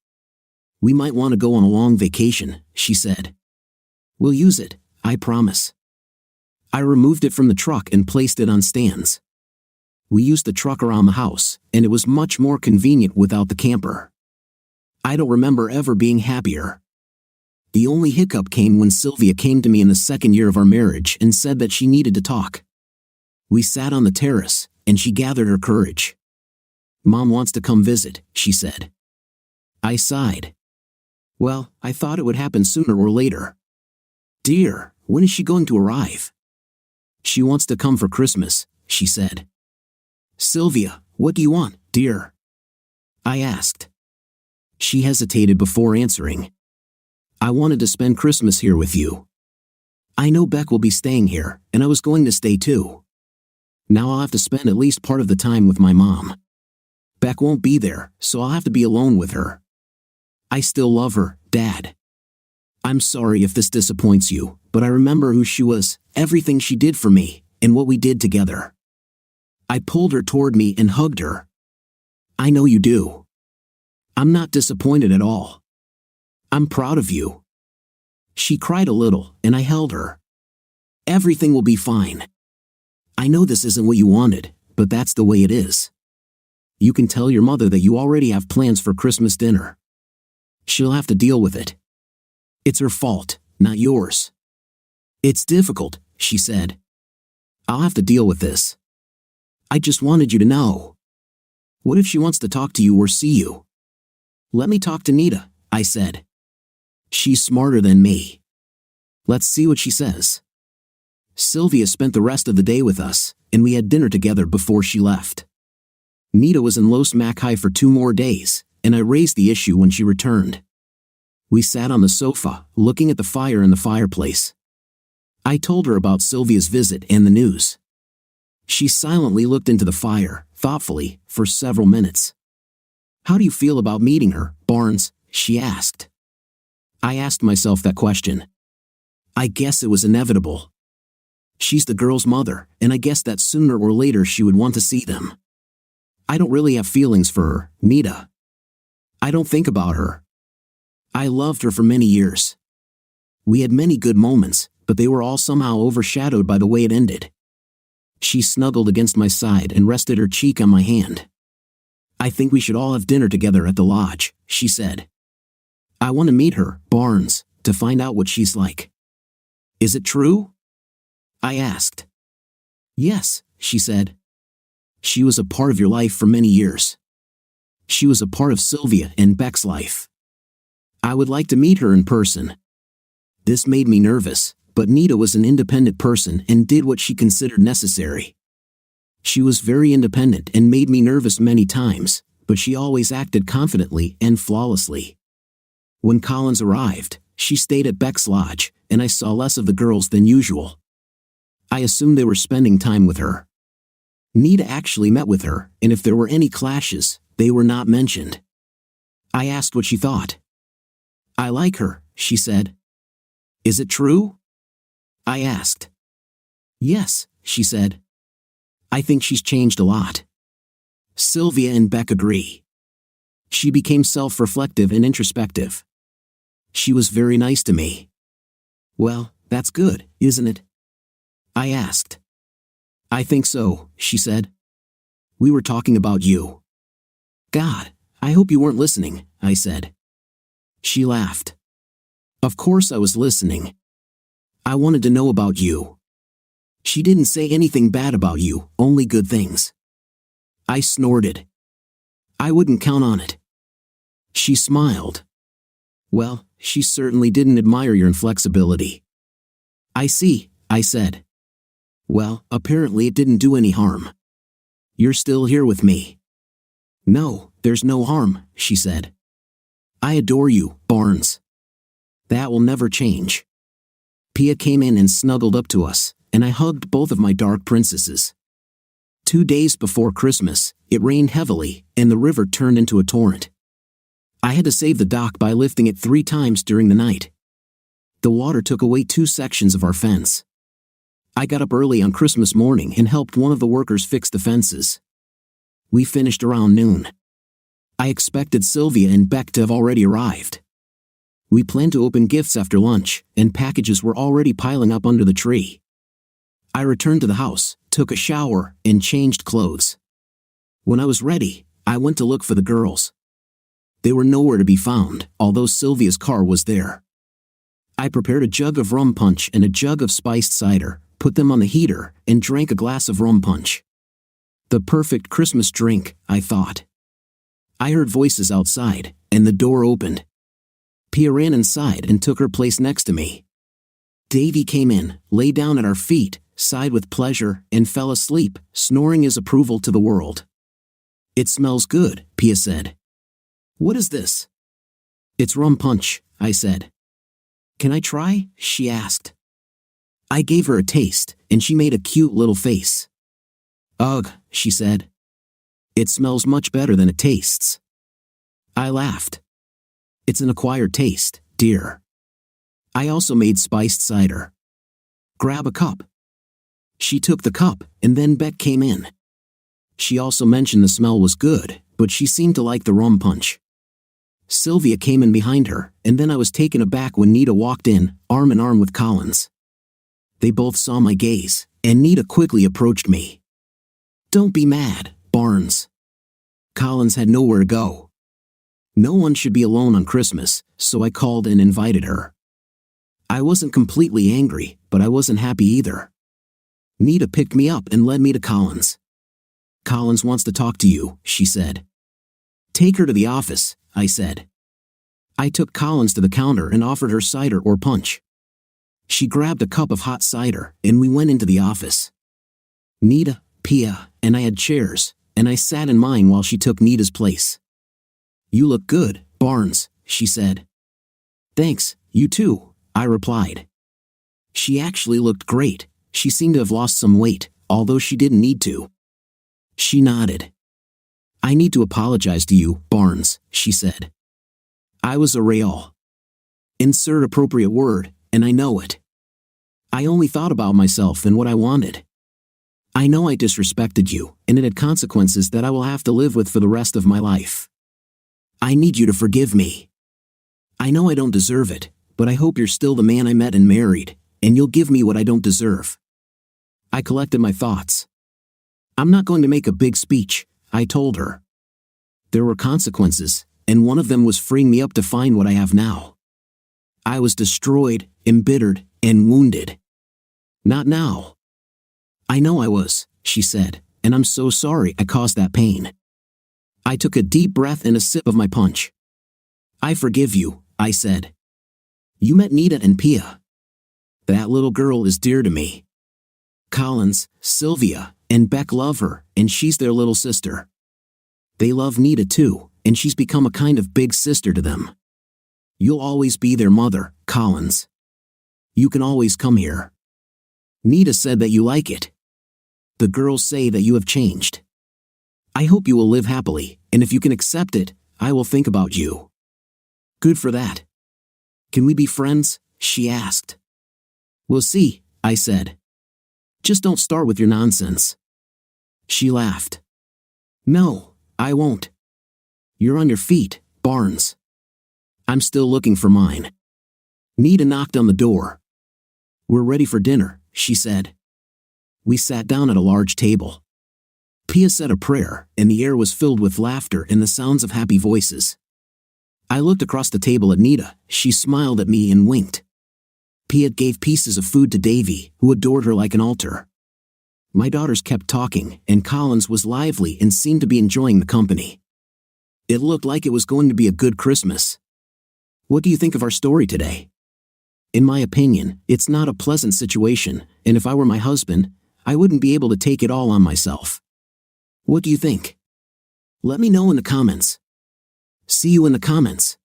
"We might want to go on a long vacation," she said. "We'll use it, I promise." I removed it from the truck and placed it on stands. We used the truck around the house, and it was much more convenient without the camper. I don't remember ever being happier. The only hiccup came when Sylvia came to me in the 2nd year of our marriage and said that she needed to talk. We sat on the terrace, and she gathered her courage. "Mom wants to come visit," she said. I sighed. "Well, I thought it would happen sooner or later." "Dear, when is she going to arrive?" "She wants to come for Christmas," she said. "Sylvia, what do you want, dear?" I asked. She hesitated before answering. "I wanted to spend Christmas here with you. I know Beck will be staying here, and I was going to stay too. Now I'll have to spend at least part of the time with my mom. Beck won't be there, so I'll have to be alone with her. I still love her, Dad. I'm sorry if this disappoints you, but I remember who she was, everything she did for me, and what we did together." I pulled her toward me and hugged her. "I know you do. I'm not disappointed at all. I'm proud of you." She cried a little, and I held her. "Everything will be fine. I know this isn't what you wanted, but that's the way it is. You can tell your mother that you already have plans for Christmas dinner. She'll have to deal with it. It's her fault, not yours. It's difficult, she said. I'll have to deal with this. I just wanted you to know. What if she wants to talk to you or see you? Let me talk to Nita, I said. She's smarter than me. Let's see what she says. Sylvia spent the rest of the day with us, and we had dinner together before she left. Nita was in Los Mackay for 2 more days, and I raised the issue when she returned. We sat on the sofa, looking at the fire in the fireplace. I told her about Sylvia's visit and the news. She silently looked into the fire, thoughtfully, for several minutes. How do you feel about meeting her, Barnes? She asked. I asked myself that question. I guess it was inevitable. She's the girl's mother, and I guessed that sooner or later she would want to see them. I don't really have feelings for her, Nita. I don't think about her. I loved her for many years. We had many good moments, but they were all somehow overshadowed by the way it ended. She snuggled against my side and rested her cheek on my hand. I think we should all have dinner together at the lodge, she said. I want to meet her, Barnes, to find out what she's like. Is it true? I asked. Yes, she said. She was a part of your life for many years. She was a part of Sylvia and Beck's life. I would like to meet her in person. This made me nervous, but Nita was an independent person and did what she considered necessary. She was very independent and made me nervous many times, but she always acted confidently and flawlessly. When Collins arrived, she stayed at Beck's lodge, and I saw less of the girls than usual. I assumed they were spending time with her. Nita actually met with her, and if there were any clashes, they were not mentioned. I asked what she thought. I like her, she said. Is it true? I asked. Yes, she said. I think she's changed a lot. Sylvia and Beck agree. She became self-reflective and introspective. She was very nice to me. Well, that's good, isn't it? I asked. I think so, she said. We were talking about you. God, I hope you weren't listening, I said. She laughed. Of course I was listening. I wanted to know about you. She didn't say anything bad about you, only good things. I snorted. I wouldn't count on it. She smiled. Well, she certainly didn't admire your inflexibility. I see, I said. Well, apparently it didn't do any harm. You're still here with me. No, there's no harm, she said. I adore you, Barnes. That will never change. Pia came in and snuggled up to us, and I hugged both of my dark princesses. 2 days before Christmas, it rained heavily, and the river turned into a torrent. I had to save the dock by lifting it 3 times during the night. The water took away 2 sections of our fence. I got up early on Christmas morning and helped one of the workers fix the fences. We finished around noon. I expected Sylvia and Beck to have already arrived. We planned to open gifts after lunch, and packages were already piling up under the tree. I returned to the house, took a shower, and changed clothes. When I was ready, I went to look for the girls. They were nowhere to be found, although Sylvia's car was there. I prepared a jug of rum punch and a jug of spiced cider, put them on the heater, and drank a glass of rum punch. The perfect Christmas drink, I thought. I heard voices outside, and the door opened. Pia ran inside and took her place next to me. Davy came in, lay down at our feet, sighed with pleasure, and fell asleep, snoring his approval to the world. It smells good, Pia said. What is this? It's rum punch, I said. Can I try? She asked. I gave her a taste, and she made a cute little face. Ugh, she said. It smells much better than it tastes. I laughed. It's an acquired taste, dear. I also made spiced cider. Grab a cup. She took the cup, and then Beck came in. She also mentioned the smell was good, but she seemed to like the rum punch. Sylvia came in behind her, and then I was taken aback when Nita walked in, arm in arm with Collins. They both saw my gaze, and Nita quickly approached me. Don't be mad, Barnes. Collins had nowhere to go. No one should be alone on Christmas, so I called and invited her. I wasn't completely angry, but I wasn't happy either. Nita picked me up and led me to Collins. "Collins wants to talk to you," she said. "Take her to the office," I said. I took Collins to the counter and offered her cider or punch. She grabbed a cup of hot cider, and we went into the office. Nita, Pia, and I had chairs, and I sat in mine while she took Nita's place. "You look good, Barnes," she said. "Thanks, you too," I replied. She actually looked great. She seemed to have lost some weight, although she didn't need to. She nodded. "I need to apologize to you, Barnes," she said. I was a rail. Insert appropriate word, and I know it. I only thought about myself and what I wanted. I know I disrespected you, and it had consequences that I will have to live with for the rest of my life. I need you to forgive me. I know I don't deserve it, but I hope you're still the man I met and married, and you'll give me what I don't deserve. I collected my thoughts. I'm not going to make a big speech, I told her. There were consequences, and one of them was freeing me up to find what I have now. I was destroyed, embittered, and wounded. Not now. I know I was, she said, and I'm so sorry I caused that pain. I took a deep breath and a sip of my punch. I forgive you, I said. You met Nita and Pia. That little girl is dear to me. Collins, Sylvia, and Beck love her, and she's their little sister. They love Nita too, and she's become a kind of big sister to them. You'll always be their mother, Collins. You can always come here. Nita said that you like it. The girls say that you have changed. I hope you will live happily, and if you can accept it, I will think about you. Good for that. Can we be friends? She asked. We'll see, I said. Just don't start with your nonsense. She laughed. No, I won't. You're on your feet, Barnes. I'm still looking for mine. Nita knocked on the door. We're ready for dinner, she said. We sat down at a large table. Pia said a prayer, and the air was filled with laughter and the sounds of happy voices. I looked across the table at Nita. She smiled at me and winked. Pia gave pieces of food to Davy, who adored her like an altar. My daughters kept talking, and Collins was lively and seemed to be enjoying the company. It looked like it was going to be a good Christmas. What do you think of our story today? In my opinion, it's not a pleasant situation, and if I were my husband, I wouldn't be able to take it all on myself. What do you think? Let me know in the comments. See you in the comments.